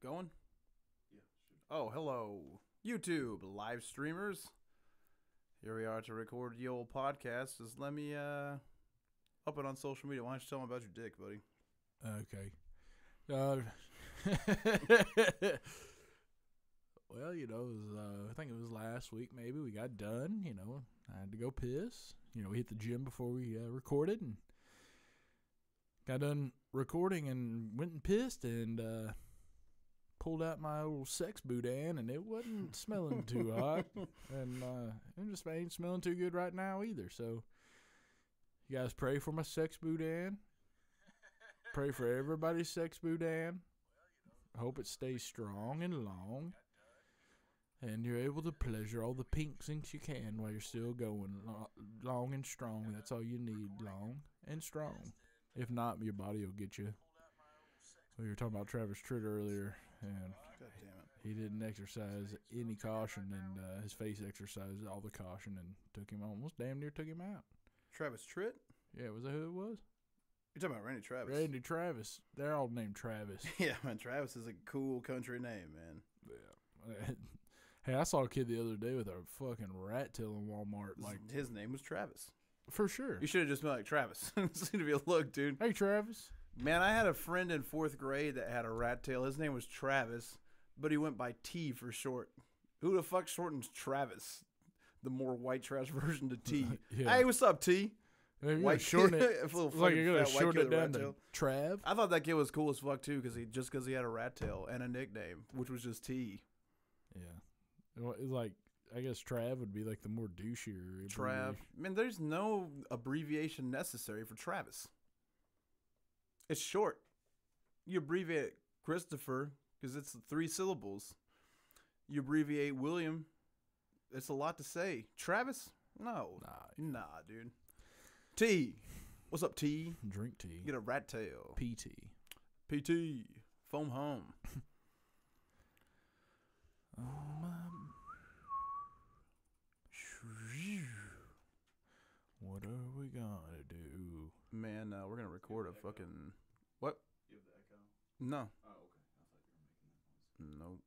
Going? Yeah. Oh, hello, YouTube live streamers. Here we are to record the old podcast. Just let me up it on social media. Why don't you tell them about your dick, buddy? Okay. Well, it was, I think it was last week maybe. We got done, I had to go piss. We hit the gym before we recorded and got done recording and went and pissed and pulled out my old sex boudin and it wasn't smelling too hot. And it just ain't smelling too good right now either. So you guys pray for my sex boudin. Pray for everybody's sex boudin. I hope it stays strong and long. And you're able to pleasure all the pink sinks you can while you're still going. Long and strong. That's all you need. Long and strong. If not, your body will get you. We were talking about Travis Tritt earlier. And God damn it. he didn't exercise any caution. And his face exercised all the caution and almost damn near took him out. Travis Tritt? Yeah, was that who it was? You're talking about Randy Travis. Randy Travis. They're all named Travis. Yeah, man. Travis is a cool country name, man. Yeah. Hey, I saw a kid the other day with a fucking rat tail in Walmart. Like his name was Travis. For sure. You should have just been like Travis. It seemed to be a look, dude. Hey, Travis. Man, I had a friend in 4th grade that had a rat tail. His name was Travis, but he went by T for short. Who the fuck shortens Travis? The more white trash version to T. Yeah. Hey, what's up, T? You're White shorten it. It's like you're gonna shorten it down to Trav. I thought that kid was cool as fuck too, because he had a rat tail and a nickname, which was just T. Yeah. It's like, I guess Trav would be like the more douchier. Trav. Man, there's no abbreviation necessary for Travis. It's short. You abbreviate Christopher because it's 3 syllables. You abbreviate William. It's a lot to say. Travis? No. Nah, dude. T. What's up, T? Drink tea. Get a rat tail. PT. PT. Foam home. What are we gonna do? Man, we're gonna record a fucking what? You have the echo? No. Oh, okay. I thought you were making that noise. Nope.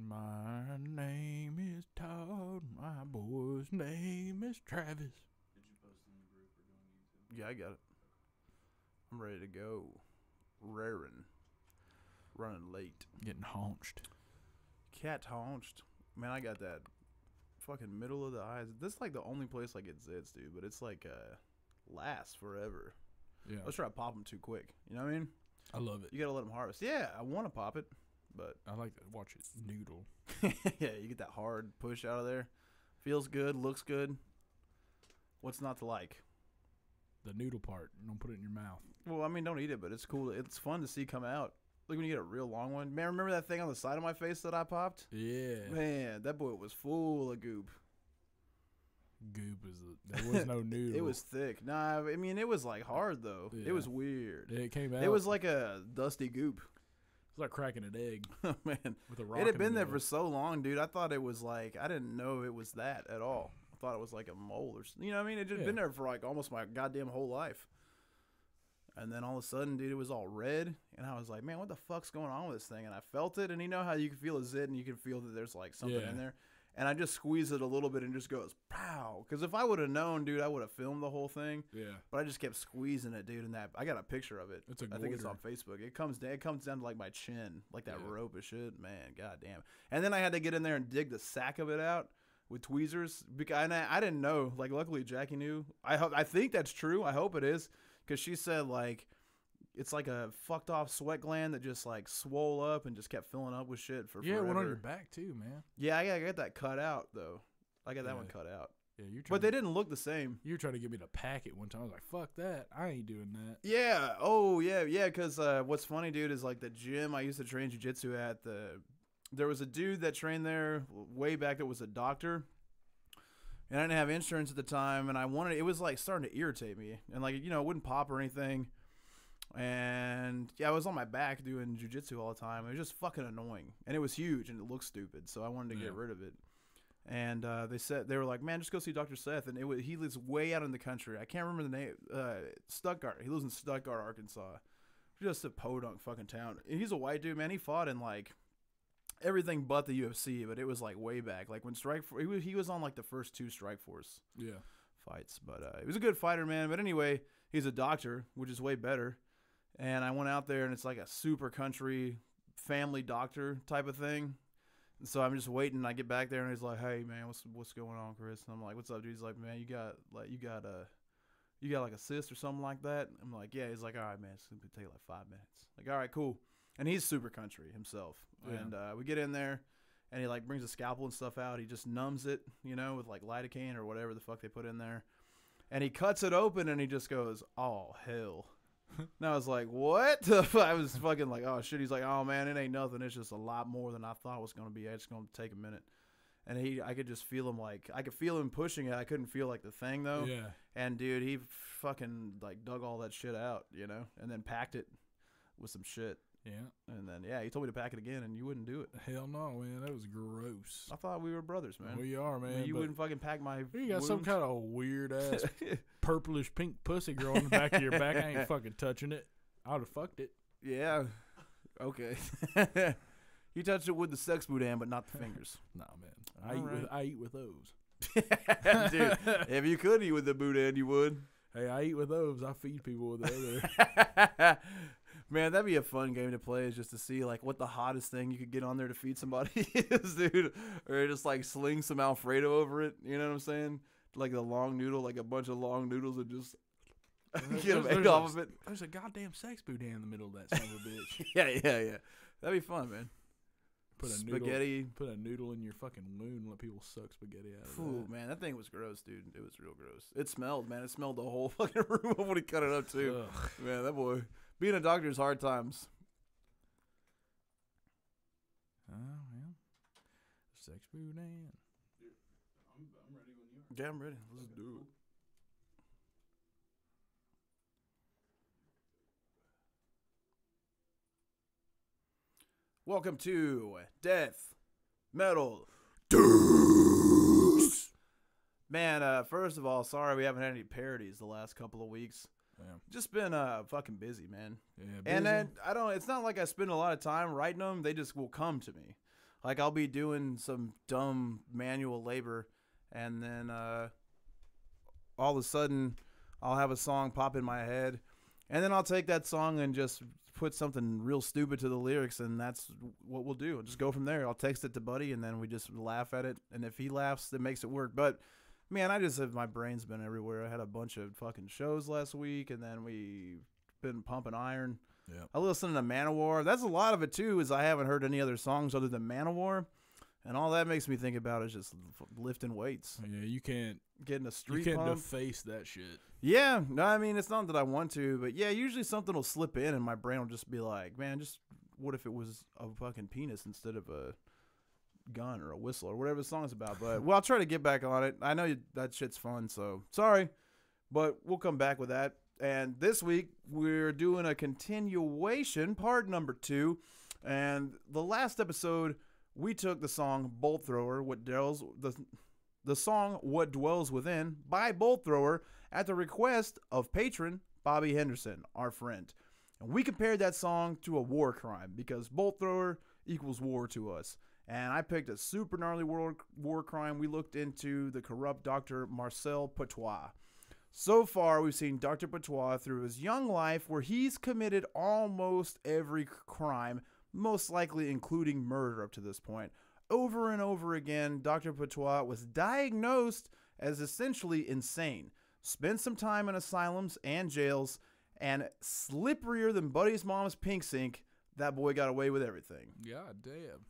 My name is Todd. My boy's name is Travis. Did you post in the group or go on YouTube? Yeah, I got it. I'm ready to go. Raring. Running late. Getting haunched. Cat haunched. Man, I got that fucking middle of the eyes. This is like the only place I get zits, dude. But it's like lasts forever. Yeah. Let's try to pop them too quick. You know what I mean? I love it. You gotta let them harvest. Yeah, I want to pop it, but I like to watch it noodle. yeah, you get that hard push out of there. Feels good, looks good. What's not to like? The noodle part. You don't put it in your mouth. Well, I mean, don't eat it, but it's cool. It's fun to see come out. Like when you get a real long one. Man, remember that thing on the side of my face that I popped? Yeah. Man, that boy was full of goop. Goop there was no noodle. It was thick. Nah, I mean, it was like hard though. Yeah. It was weird. It came out. It was like a dusty goop. It's like cracking an egg Man, with a rock. it had in been the there middle. for so long, dude. I thought it was like, I didn't know it was that at all. I thought it was like a mole or something. You know what I mean? It just been there for like almost my goddamn whole life. And then all of a sudden, dude, it was all red. And I was like, man, what the fuck's going on with this thing? And I felt it. And you know how you can feel a zit and you can feel that there's like something in there. And I just squeeze it a little bit and just goes, pow. Because if I would have known, dude, I would have filmed the whole thing. Yeah. But I just kept squeezing it, dude. And I got a picture of it. It's a I think it's on goiter. Facebook. It comes down to like my chin, like that Yeah. rope of shit. Man, goddamn. And then I had to get in there and dig the sack of it out with tweezers. And I didn't know. Like, luckily, Jackie knew. I think that's true. I hope it is. Because she said, like, it's like a fucked off sweat gland that just like swole up and just kept filling up with shit for forever. Yeah, one on your back too, man. Yeah, I gotta get that cut out though. I got that Yeah. one cut out. Yeah, you're trying. But they didn't look the same. You were trying to get me to pack it one time. I was like, "Fuck that! I ain't doing that." Yeah. Oh yeah, yeah. Because what's funny, dude, is like the gym I used to train jiu-jitsu at. There was a dude that trained there way back that was a doctor. And I didn't have insurance at the time, and it was like starting to irritate me, and like it wouldn't pop or anything. And yeah, I was on my back doing jiu-jitsu all the time. It was just fucking annoying, and it was huge, and it looked stupid. So I wanted to get rid of it. And they were like, man, just go see Dr. Seth. And he lives way out in the country. I can't remember the name. Stuttgart. He lives in Stuttgart, Arkansas. Just a podunk fucking town. He's a white dude, man. He fought in like everything but the UFC, but it was like way back. Like when he was on like the first 2 Strikeforce fights. But he was a good fighter, man. But anyway, he's a doctor, which is way better. And I went out there, and it's like a super country family doctor type of thing. And so I'm just waiting. And I get back there, and he's like, "Hey, man, what's going on, Chris?" And I'm like, "What's up, dude?" He's like, "Man, you got like a cyst or something like that?" I'm like, "Yeah." He's like, "All right, man, it's gonna take like 5 minutes." Like, all right, cool. And he's super country himself. Yeah. And we get in there, and he like brings a scalpel and stuff out. He just numbs it, with like lidocaine or whatever the fuck they put in there. And he cuts it open, and he just goes, "Oh, hell." And I was like, "What?" I was fucking like, "Oh, shit." He's like, "Oh, man, it ain't nothing. It's just a lot more than I thought it was going to be. It's going to take a minute." And I could just feel him I could feel him pushing it. I couldn't feel like the thing though. Yeah. And dude, he fucking like dug all that shit out, and then packed it with some shit. Yeah. And then he told me to pack it again, and you wouldn't do it. Hell no, man. That was gross. I thought we were brothers, man. We are, man. You wouldn't fucking pack my. You got some wounds. kind of weird ass purplish pink pussy girl on the back of your back. I ain't fucking touching it. I'd have fucked it. Yeah. Okay. You touched it with the sex boudin, but not the fingers. Nah, man. I eat with those. Dude, if you could eat with the boudin, you would. Hey, I eat with those. I feed people with the other. Man, that'd be a fun game to play, is just to see like what the hottest thing you could get on there to feed somebody is, dude. Or just like sling some Alfredo over it. You know what I'm saying? Like a long noodle, like a bunch of long noodles, and just get them ate off of it. There's a goddamn sex boudin in the middle of that son of a bitch. Yeah. That'd be fun, man. Put a Spaghetti. Put a noodle in your fucking wound and let people suck spaghetti out of Ooh, that. man, that thing was gross, dude. It was real gross. It smelled, man. It smelled the whole fucking room when he cut it up, too. Ugh. Man, that boy. Being a doctor is hard times. Oh, yeah. Sex boudin. I'm ready when you are. Yeah, I'm ready. Let's do it. Welcome to Death Metal Deuce. Man, first of all, sorry we haven't had any parodies the last couple of weeks. Yeah. Just been fucking busy, man. Yeah, And busy. then it's not like I spend a lot of time writing them. They just will come to me. Like I'll be doing some dumb manual labor, and then all of a sudden I'll have a song pop in my head, and then I'll take that song and just put something real stupid to the lyrics, and that's what we'll do. I'll just go from there. I'll text it to Buddy, and then we just laugh at it, and if he laughs, that makes it work. But man, my brain's been everywhere. I had a bunch of fucking shows last week, and then we been pumping iron. Yeah. I listened to Manowar. That's a lot of it too, is I haven't heard any other songs other than Manowar, and all that makes me think about is just lifting weights, Yeah, you can't getting a street you can't pump. deface that shit. Yeah, no, I mean, it's not that I want to, but yeah, usually something will slip in and my brain will just be like, man, just what if it was a fucking penis instead of a gun or a whistle or whatever the song's about. But well, I'll try to get back on it. I know that shit's fun, so sorry, but we'll come back with that. And this week we're doing a continuation, part number 2. And the last episode we took the song Bolt Thrower, the song What Dwells Within by Bolt Thrower at the request of patron Bobby Henderson, our friend. And we compared that song to a war crime because Bolt Thrower equals war to us. And I picked a super gnarly war crime. We looked into the corrupt Dr. Marcel Patois. So far, we've seen Dr. Patois through his young life where he's committed almost every crime, most likely including murder up to this point. Over and over again, Dr. Patois was diagnosed as essentially insane, spent some time in asylums and jails, and slipperier than Buddy's mom's pink sink, that boy got away with everything. God damn.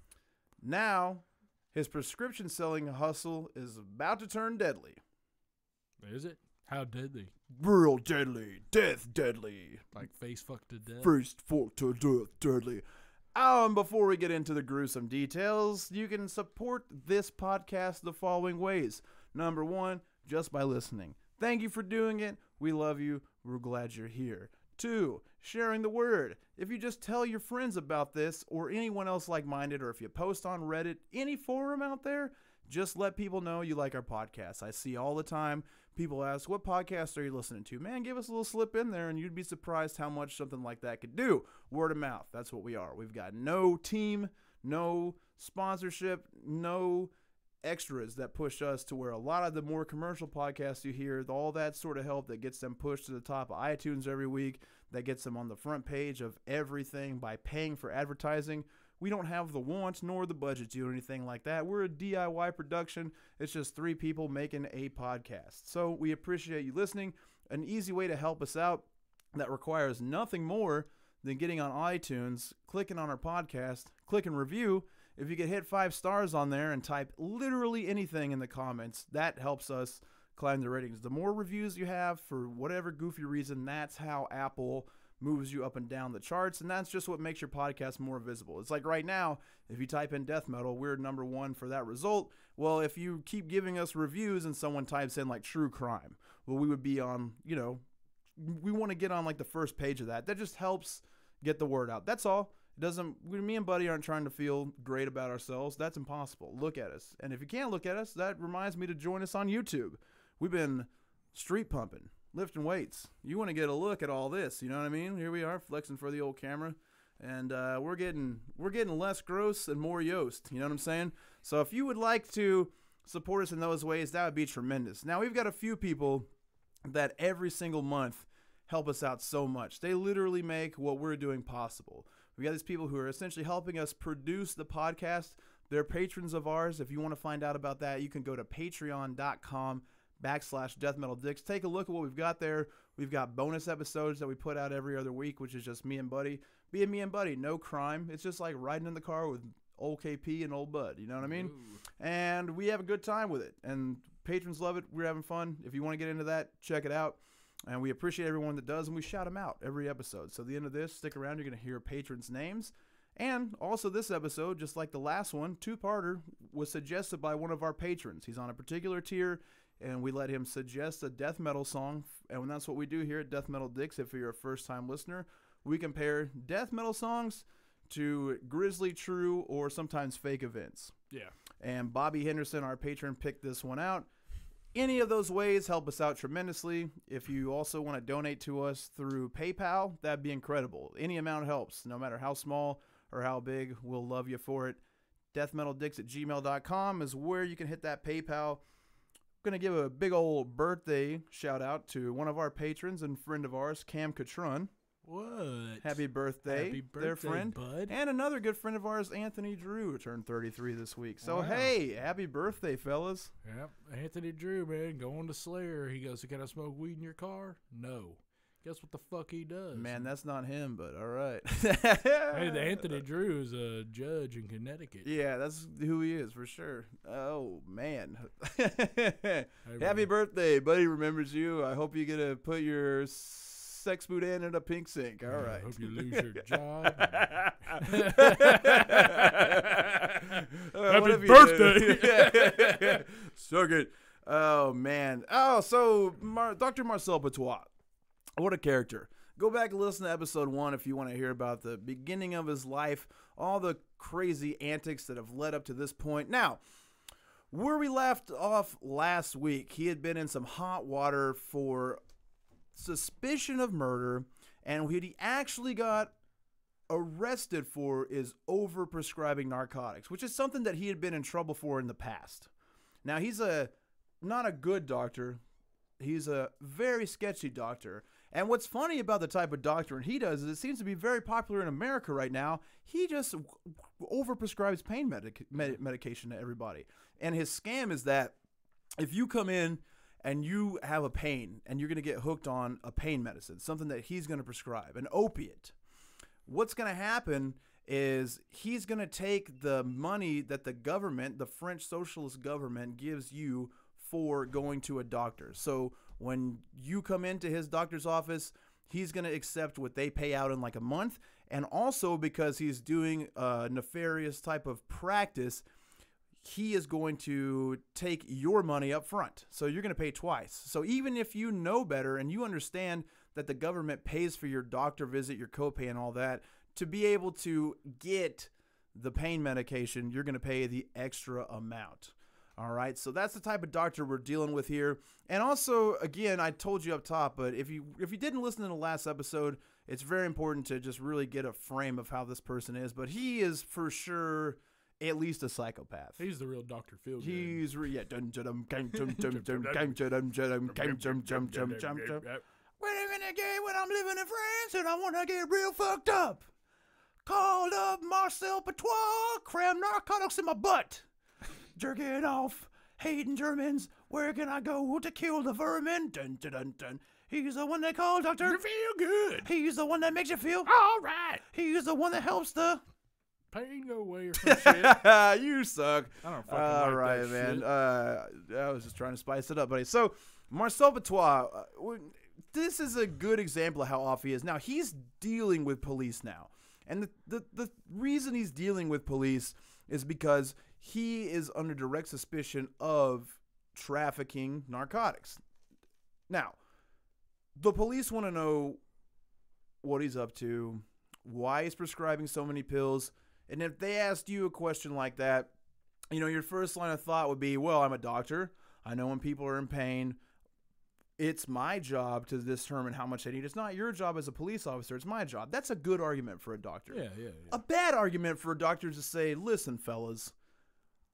Now, his prescription selling hustle is about to turn deadly. Is it? How deadly? Real deadly. Death deadly. Like face fucked to death? First fuck to death deadly. And before we get into the gruesome details, you can support this podcast the following ways. Number 1, just by listening. Thank you for doing it. We love you. We're glad you're here. 2, sharing the word. If you just tell your friends about this or anyone else like-minded, or if you post on Reddit, any forum out there, Just let people know you like our podcast. I see all the time people ask, what podcast are you listening to? Man, give us a little slip in there and you'd be surprised how much something like that could do. Word of mouth. That's what we are. We've got no team, no sponsorship, no extras that push us to where a lot of the more commercial podcasts you hear, all that sort of help that gets them pushed to the top of iTunes every week, that gets them on the front page of everything by paying for advertising. We don't have the want nor the budget to do anything like that. We're a DIY production. It's just 3 people making a podcast. So we appreciate you listening. An easy way to help us out that requires nothing more than getting on iTunes, clicking on our podcast, clicking review. If you could hit 5 stars on there and type literally anything in the comments, that helps us climb the ratings. The more reviews you have for whatever goofy reason, that's how Apple moves you up and down the charts, and that's just what makes your podcast more visible. It's like right now, if you type in death metal, we're number 1 for that result. Well, if you keep giving us reviews and someone types in like true crime, well, we would be on, we want to get on like the first page of that. That just helps get the word out. That's all. It doesn't, me and Buddy aren't trying to feel great about ourselves. That's impossible. Look at us. And if you can't look at us, that reminds me to join us on YouTube. We've been street pumping, lifting weights. You want to get a look at all this, you know what I mean? Here we are flexing for the old camera, and we're getting less gross and more Yost, you know what I'm saying? So if you would like to support us in those ways, that would be tremendous. Now, we've got a few people that every single month help us out so much. They literally make what we're doing possible. We got these people who are essentially helping us produce the podcast. They're patrons of ours. If you want to find out about that, you can go to patreon.com/deathmetaldicks. Take a look at what we've got there. We've got bonus episodes that we put out every other week, which is just me and Buddy. Being me and Buddy, no crime. It's just like riding in the car with old KP and old Bud. You know what I mean? Ooh. And we have a good time with it. And patrons love it. We're having fun. If you want to get into that, check it out. And we appreciate everyone that does, and we shout them out every episode. So at the end of this, stick around. You're going to hear patrons' names. And also this episode, just like the last one, 2-parter, was suggested by one of our patrons. He's on a particular tier, and we let him suggest a death metal song. And that's what we do here at Death Metal Dicks. If you're a first-time listener, we compare death metal songs to grisly, true, or sometimes fake events. Yeah. And Bobby Henderson, our patron, picked this one out. Any of those ways help us out tremendously. If you also want to donate to us through PayPal, that'd be incredible. Any amount helps, no matter how small or how big. We'll love you for it. deathmetaldicks@gmail.com is where you can hit that PayPal. I'm going to give a big old birthday shout out to one of our patrons and friend of ours, Cam Catron. What? Happy birthday, their friend. Bud. And another good friend of ours, Anthony Drew, turned 33 this week. So, wow. Hey, happy birthday, fellas. Yep. Anthony Drew, man, going to Slayer. He goes, can I smoke weed in your car? No. Guess what the fuck he does? Man, that's not him, but all right. Hey, the Anthony Drew is a judge in Connecticut. Yeah, that's who he is for sure. Oh, man. Happy birthday. Buddy remembers you. I hope you get to put your sex boot in a pink sink. All right. I hope you lose your job. Happy birthday. Suck it. Oh, man. Oh, so Dr. Marcel Patois. What a character. Go back and listen to episode 1 if you want to hear about the beginning of his life, all the crazy antics that have led up to this point. Now, where we left off last week, he had been in some hot water for suspicion of murder, and what he actually got arrested for is overprescribing narcotics, which is something that he had been in trouble for in the past. Now, he's not a good doctor. He's a very sketchy doctor. And what's funny about the type of doctoring he does is it seems to be very popular in America right now. He just overprescribes pain medication to everybody. And his scam is that if you come in and you have a pain and you're going to get hooked on a pain medicine, something that he's going to prescribe, an opiate, what's going to happen is he's going to take the money that the government, the French socialist government, gives you for going to a doctor. So when you come into his doctor's office, he's going to accept what they pay out in like a month. And also because he's doing a nefarious type of practice, he is going to take your money up front. So you're going to pay twice. So even if you know better and you understand that the government pays for your doctor visit, your copay and all that, to be able to get the pain medication, you're going to pay the extra amount. All right, so that's the type of doctor we're dealing with here. And also, again, I told you up top, but if you didn't listen to the last episode, it's very important to just really get a frame of how this person is. But he is for sure at least a psychopath. He's the real Dr. Feelgood. He's yeah. What am I gonna get when I'm living in France and I wanna get real fucked up? Called up Marcel Patois, cram narcotics in my butt. Jerking off, hating Germans. Where can I go to kill the vermin? Dun, dun, dun, dun. He's the one they call Dr. Feelgood. He's the one that makes you feel All right. He's the one that helps the Pain go away or some shit. You suck. I don't fucking All like right, that man. shit. I was just trying to spice it up, buddy. So, Marcel Patois, this is a good example of how off he is. Now, he's dealing with police now. And the reason he's dealing with police is because he is under direct suspicion of trafficking narcotics. Now, the police want to know what he's up to, why he's prescribing so many pills. And if they asked you a question like that, you know, your first line of thought would be, well, I'm a doctor. I know when people are in pain. It's my job to determine how much they need. It's not your job as a police officer. It's my job. That's a good argument for a doctor. Yeah. A bad argument for a doctor is to say, listen, fellas,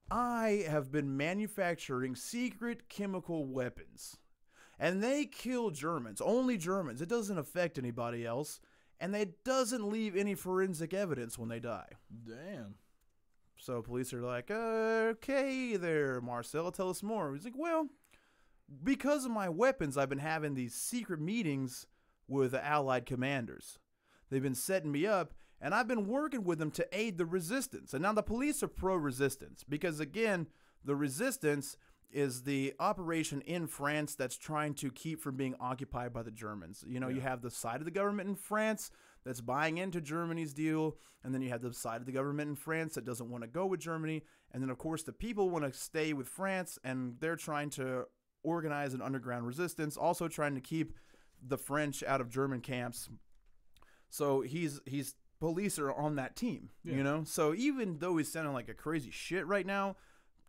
I have been manufacturing secret chemical weapons. And they kill Germans, only Germans. It doesn't affect anybody else. And it doesn't leave any forensic evidence when they die. Damn. So police are like, okay there, Marcel, tell us more. He's like, well, because of my weapons, I've been having these secret meetings with the Allied commanders. They've been setting me up, and I've been working with them to aid the resistance. And now the police are pro-resistance because, again, the resistance is the operation in France that's trying to keep from being occupied by the Germans. You know, you have the side of the government in France that's buying into Germany's deal, and then you have the side of the government in France that doesn't want to go with Germany, and then, of course, the people want to stay with France, and they're trying to organize an underground resistance, also trying to keep the French out of German camps. So he's police are on that team, you know? So even though he's sounding like a crazy shit right now,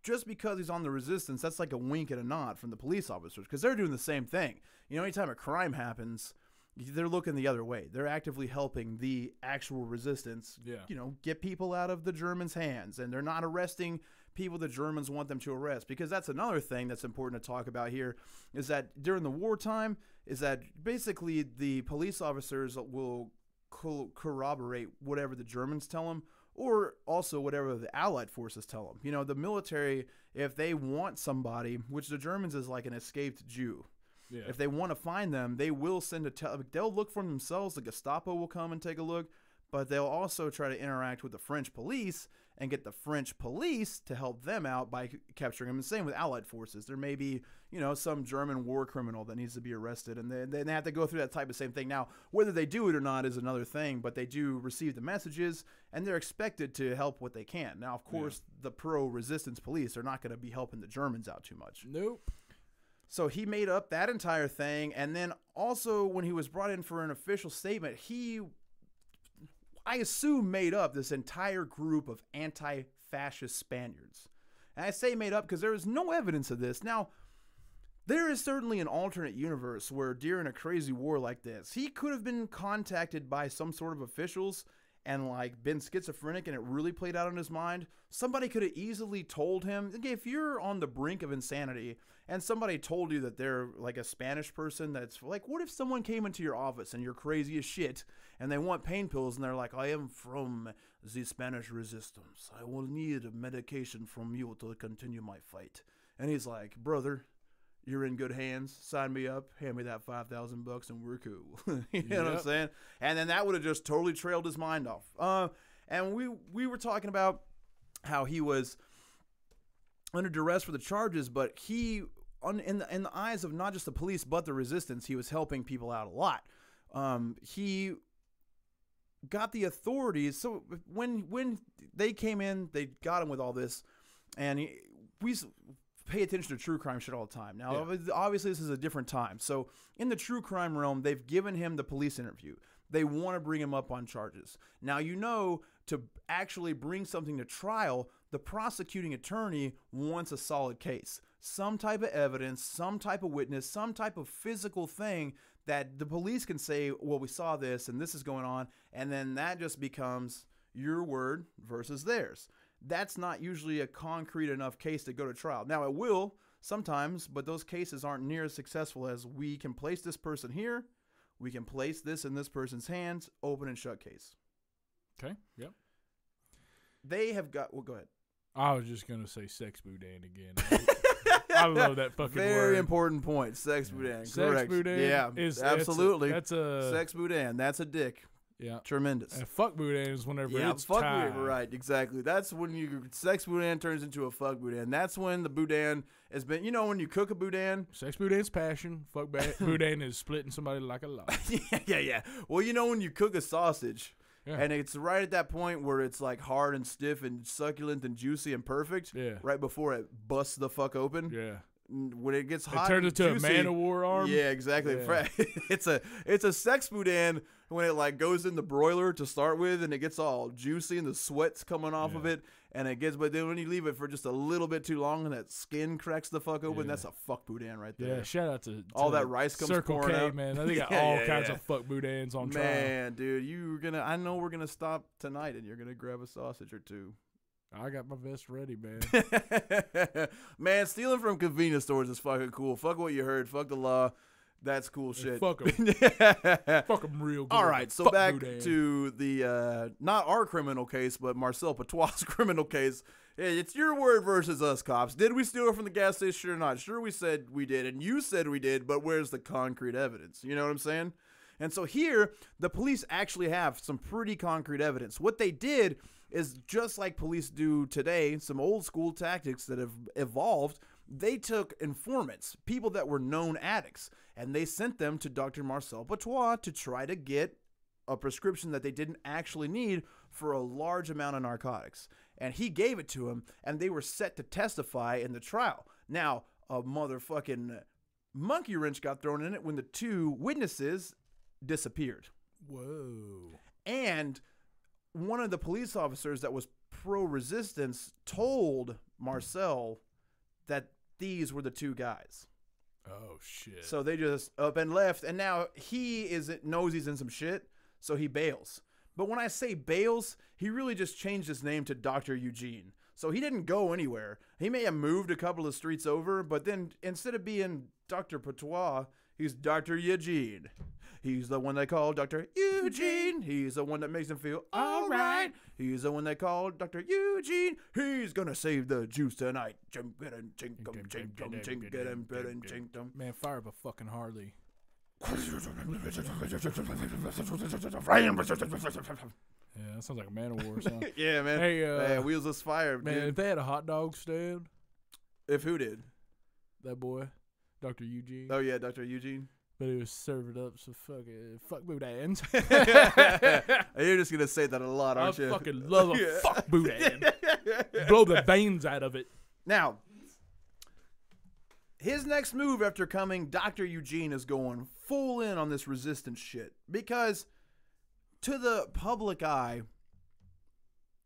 just because he's on the resistance, that's like a wink and a nod from the police officers because they're doing the same thing. You know, anytime a crime happens, they're looking the other way. They're actively helping the actual resistance, you know, get people out of the Germans' hands. And they're not arresting people the Germans want them to arrest. Because that's another thing that's important to talk about here is that during the wartime is that basically the police officers will corroborate whatever the Germans tell them or also whatever the Allied forces tell them. You know, the military, if they want somebody, which the Germans is like an escaped Jew, if they want to find them, they will send they'll look for them themselves. The Gestapo will come and take a look, but they'll also try to interact with the French police and get the French police to help them out by capturing them. And same with Allied forces. There may be, you know, some German war criminal that needs to be arrested, and they have to go through that type of same thing. Now, whether they do it or not is another thing, but they do receive the messages, and they're expected to help what they can. Now, of course, the pro-resistance police are not going to be helping the Germans out too much. Nope. So he made up that entire thing, and then also when he was brought in for an official statement, he, I assume, made up this entire group of anti-fascist Spaniards. And I say made up because there is no evidence of this. Now, there is certainly an alternate universe where during a crazy war like this, he could have been contacted by some sort of officials and like been schizophrenic and it really played out in his mind. Somebody could have easily told him, okay, if you're on the brink of insanity and somebody told you that they're like a Spanish person that's like, what if someone came into your office and you're crazy as shit and they want pain pills and they're like, I am from the Spanish resistance. I will need medication from you to continue my fight. And he's like, brother, you're in good hands. Sign me up. Hand me that $5,000 and we're cool. You know what I'm saying? And then that would have just totally trailed his mind off. And we were talking about how he was under duress for the charges, but he, in the eyes of not just the police but the resistance, he was helping people out a lot. He got the authorities. So when they came in, they got him with all this, and we pay attention to true crime shit all the time. Now, obviously, this is a different time. So in the true crime realm, they've given him the police interview. They want to bring him up on charges. Now, you know, to actually bring something to trial, the prosecuting attorney wants a solid case, some type of evidence, some type of witness, some type of physical thing that the police can say, well, we saw this and this is going on. And then that just becomes your word versus theirs. That's not usually a concrete enough case to go to trial. Now, it will sometimes, but those cases aren't near as successful as we can place this person here. We can place this in this person's hands, open and shut case. Okay. Yep. They have got, well, go ahead. I was just going to say sex boudin again. I love that fucking word. Very important point. Sex boudin. Sex Correct. boudin. Yeah, absolutely. That's a sex boudin. That's a dick. Yeah. Tremendous. And fuck boudin is whenever it's fuck time. boudin, right, exactly. That's when sex boudin turns into a fuck boudin. That's when the boudin has been, when you cook a boudin. Sex boudin's passion. Fuck boudin is splitting somebody like a lot. yeah. Well, when you cook a sausage. Yeah. And it's right at that point where it's like hard and stiff and succulent and juicy and perfect. Yeah. Right before it busts the fuck open. Yeah. When it gets hot, it turns into juicy, a man of war arm. Yeah, exactly. Yeah. It's a sex boudin when it like goes in the broiler to start with, and it gets all juicy and the sweat's coming off of it, but then when you leave it for just a little bit too long and that skin cracks the fuck open, that's a fuck boudin right there. Yeah, shout out to all that rice comes Circle pouring K, out. man. They got all kinds of fuck boudins on trial. Man, dude, I know we're gonna stop tonight, and you're gonna grab a sausage or two. I got my vest ready, man. Man, stealing from convenience stores is fucking cool. Fuck what you heard. Fuck the law. That's cool shit. Fuck them. Fuck them real good. All right, so fuck back boudin. to the, not our criminal case, but Marcel Patois' criminal case. Hey, it's your word versus us, cops. Did we steal it from the gas station or not? Sure, we said we did, and you said we did, but where's the concrete evidence? You know what I'm saying? And so here, the police actually have some pretty concrete evidence. What they did is just like police do today, some old school tactics that have evolved. They took informants, people that were known addicts, and they sent them to Dr. Marcel Patois to try to get a prescription that they didn't actually need for a large amount of narcotics. And he gave it to him, and they were set to testify in the trial. Now, a motherfucking monkey wrench got thrown in it when the two witnesses disappeared. Whoa. And one of the police officers that was pro-resistance told Marcel that these were the two guys. Oh, shit. So they just up and left, and now he knows he's in some shit, so he bails. But when I say bails, he really just changed his name to Dr. Eugene. So he didn't go anywhere. He may have moved a couple of streets over, but then instead of being Dr. Patois, he's Dr. Eugene. He's the one they call Dr. Eugene. He's the one that makes them feel all right. He's the one they call Dr. Eugene. He's gonna save the juice tonight. Man, fire up a fucking Harley. Yeah, that sounds like a Man of War song. Yeah, man. Hey, Wheels of Fire, man, dude. if they had a hot dog stand, If who did? that boy, Dr. Eugene, Oh, yeah, Dr. Eugene. but he was serving up some fuck boudins. You're just going to say that a lot, I aren't you? fucking love a fuck boudin. Blow the veins out of it. Now, his next move after coming, Dr. Eugene is going full in on this resistance shit. Because to the public eye,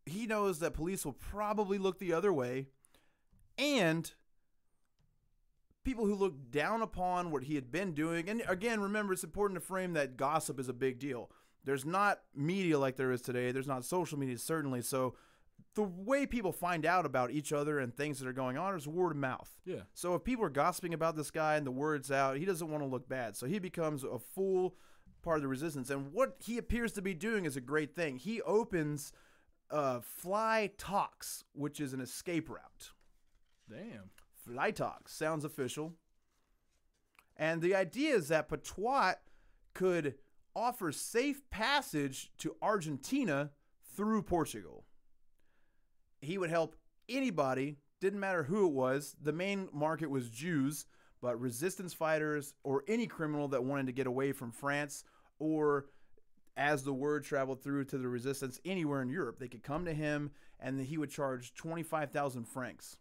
he knows that police will probably look the other way. And people who look down upon what he had been doing. And again, remember, it's important to frame that gossip is a big deal. There's not media like there is today. There's not social media, certainly. So the way people find out about each other and things that are going on is word of mouth. Yeah. So if people are gossiping about this guy and the word's out, he doesn't want to look bad. So he becomes a full part of the resistance. And what he appears to be doing is a great thing. He opens Fly Talks, which is an escape route. Damn. Fly Talks sounds official. And the idea is that Patois could offer safe passage to Argentina through Portugal. He would help anybody, didn't matter who it was. The main market was Jews, but resistance fighters or any criminal that wanted to get away from France, or as the word traveled through to the resistance anywhere in Europe, they could come to him and he would charge 25,000 francs.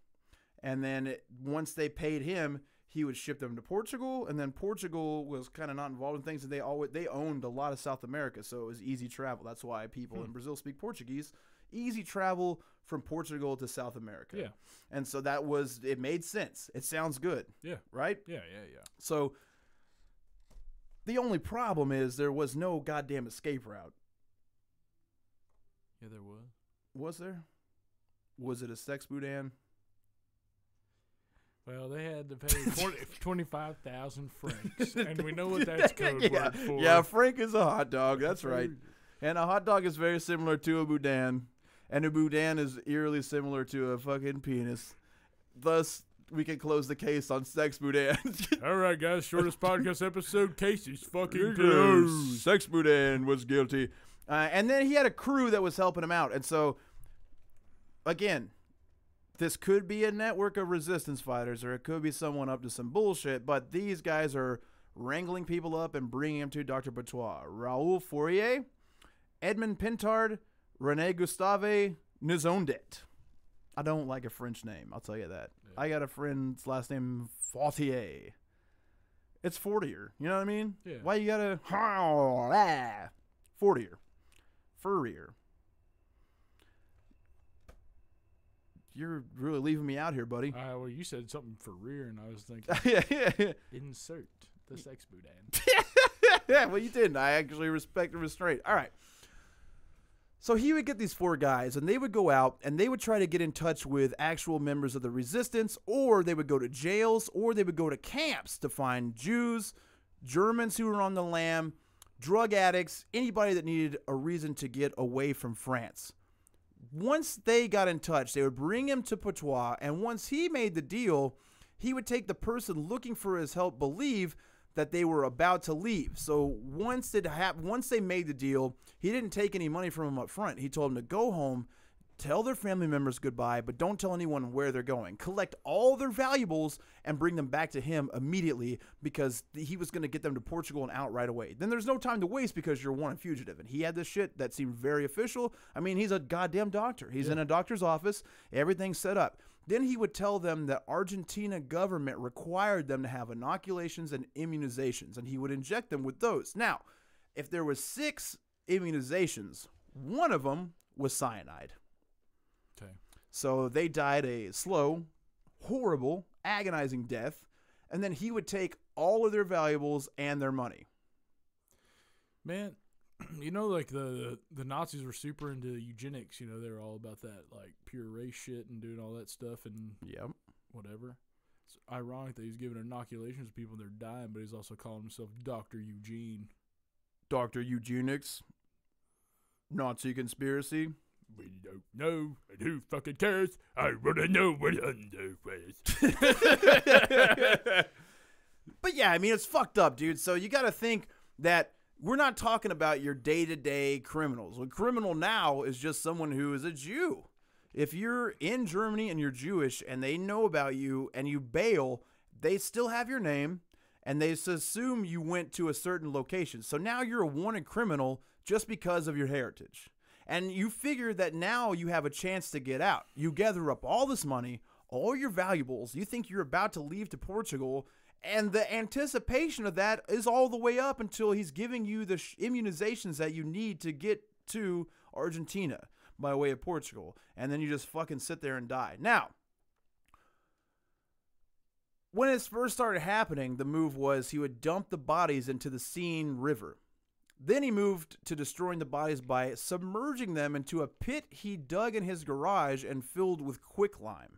And then once they paid him, he would ship them to Portugal, and then Portugal was kind of not involved in things, and they owned a lot of South America, so it was easy travel. That's why people in Brazil speak Portuguese, easy travel from Portugal to South America. Yeah. And so it made sense. It sounds good. Yeah. Right? Yeah. So the only problem is there was no goddamn escape route. Yeah, there was. Was there? Was it a sex boudin? Well, they had to pay 25,000 francs, and we know what that's code word for. Yeah, franc is a hot dog. That's right. And a hot dog is very similar to a boudin, and a boudin is eerily similar to a fucking penis. Thus, we can close the case on sex boudin. All right, guys, shortest podcast episode. Case is fucking closed. Sex boudin was guilty. And then he had a crew that was helping him out. And so, again, this could be a network of resistance fighters, or it could be someone up to some bullshit, but these guys are wrangling people up and bringing them to Dr. Patois. Raoul Fourier, Edmond Pintard, René Gustave Nizondet. I don't like a French name, I'll tell you that. Yeah. I got a friend's last name, Fortier. It's Fortier, you know what I mean? Yeah. Why you gotta... Fortier. Furrier. You're really leaving me out here, buddy. Well, you said something for rear, and I was thinking, insert the sex boudin. Yeah, well, you didn't. I actually respect the restraint. All right. So he would get these 4 guys, and they would go out, and they would try to get in touch with actual members of the resistance, or they would go to jails, or they would go to camps to find Jews, Germans who were on the lam, drug addicts, anybody that needed a reason to get away from France. Once they got in touch, they would bring him to Patois, and once he made the deal, he would take the person looking for his help believe that they were about to leave. So once they made the deal, he didn't take any money from them up front. He told them to go home, tell their family members goodbye, but don't tell anyone where they're going. Collect all their valuables and bring them back to him immediately, because he was going to get them to Portugal and out right away. Then there's no time to waste because you're a wanted fugitive. And he had this shit that seemed very official. I mean, he's a goddamn doctor. He's in a doctor's office. Everything's set up. Then he would tell them that Argentina government required them to have inoculations and immunizations, and he would inject them with those. Now, if there was 6 immunizations, one of them was cyanide. Okay. So they died a slow, horrible, agonizing death, and then he would take all of their valuables and their money. Man, you know, like the Nazis were super into eugenics. You know, they were all about that, like, pure race shit and doing all that stuff and whatever. It's ironic that he's giving inoculations to people and they're dying, but he's also calling himself Dr. Eugene. Dr. Eugenics? Nazi conspiracy? We don't know, and who fucking cares? I wanna know what under was. But yeah, I mean, it's fucked up, dude. So you gotta think that we're not talking about your day-to-day criminals. A criminal now is just someone who is a Jew. If you're in Germany and you're Jewish and they know about you and you bail, they still have your name and they assume you went to a certain location. So now you're a wanted criminal just because of your heritage. And you figure that now you have a chance to get out. You gather up all this money, all your valuables. You think you're about to leave to Portugal, and the anticipation of that is all the way up until he's giving you the immunizations that you need to get to Argentina by way of Portugal. And then you just fucking sit there and die. Now, when it first started happening, the move was he would dump the bodies into the Seine River. Then he moved to destroying the bodies by submerging them into a pit he dug in his garage and filled with quicklime.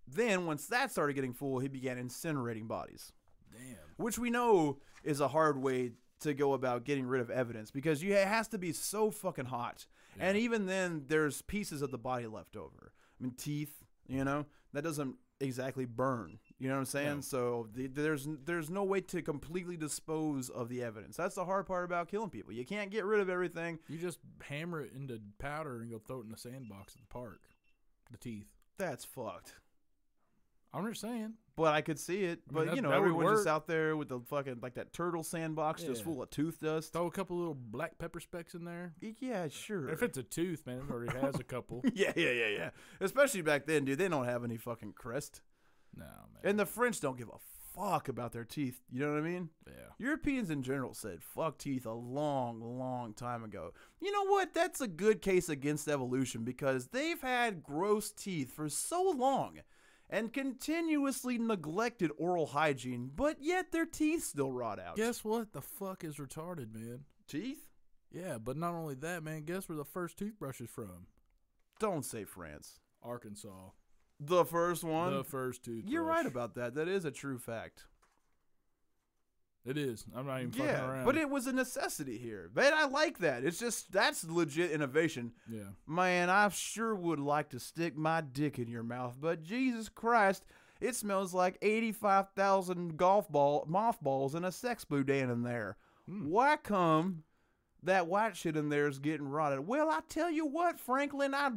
Then, once that started getting full, he began incinerating bodies. Damn. Which we know is a hard way to go about getting rid of evidence because it has to be so fucking hot. Yeah. And even then, there's pieces of the body left over. I mean, teeth, you know, that doesn't exactly burn. You know what I'm saying? No. So there's no way to completely dispose of the evidence. That's the hard part about killing people. You can't get rid of everything. You just hammer it into powder and go throw it in the sandbox at the park. The teeth. That's fucked. I'm just saying. But I could see it. I mean, but, you know, everyone's just out there with the fucking, like that turtle sandbox just full of tooth dust. Throw a couple little black pepper specks in there. Yeah, sure. If it's a tooth, man, it already has a couple. Yeah. Especially back then, dude. They don't have any fucking crest. No, man. And the French don't give a fuck about their teeth. You know what I mean? Yeah. Europeans in general said fuck teeth a long, long time ago. You know what? That's a good case against evolution because they've had gross teeth for so long and continuously neglected oral hygiene, but yet their teeth still rot out. Guess what? The fuck is retarded, man? Teeth? Yeah, but not only that, man. Guess where the first toothbrush is from? Don't say France. Arkansas. The first one? The first toothbrush. You're right about that. That is a true fact. It is. I'm not even fucking around. But it was a necessity here. But I like that. It's just, that's legit innovation. Yeah. Man, I sure would like to stick my dick in your mouth, but Jesus Christ, it smells like 85,000 mothballs and a sex boudin in there. Why come that white shit in there is getting rotted? Well, I tell you what, Franklin, I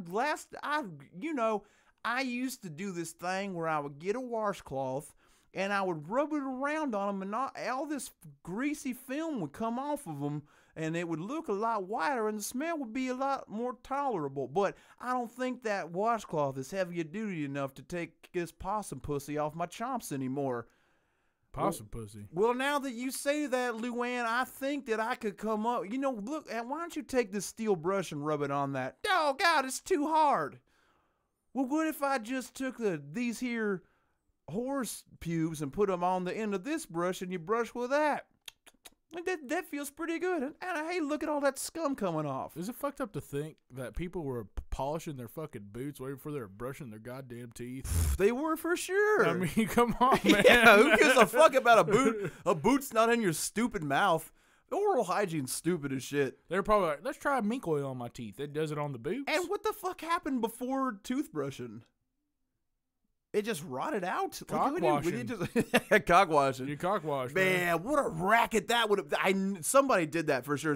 used to do this thing where I would get a washcloth and I would rub it around on them, and all this greasy film would come off of them, and it would look a lot whiter, and the smell would be a lot more tolerable. But I don't think that washcloth is heavy duty enough to take this possum pussy off my chomps anymore. Possum pussy. Well, now that you say that, Luann, I think that I could come up. Look, why don't you take this steel brush and rub it on that? Oh, God, it's too hard. Well, what if I just took these here horse pubes and put them on the end of this brush and you brush with that? That feels pretty good. And hey, look at all that scum coming off. Is it fucked up to think that people were polishing their fucking boots waiting for their brushing their goddamn teeth? They were for sure. I mean, come on, man. Yeah, who gives a fuck about a boot? A boot's not in your stupid mouth. Oral hygiene's stupid as shit. They're probably like, let's try mink oil on my teeth. It does it on the boots. And what the fuck happened before toothbrushing? It just rotted out. Cock washing. Cock washing. You cock wash, man. What a racket that would have. Somebody did that for sure.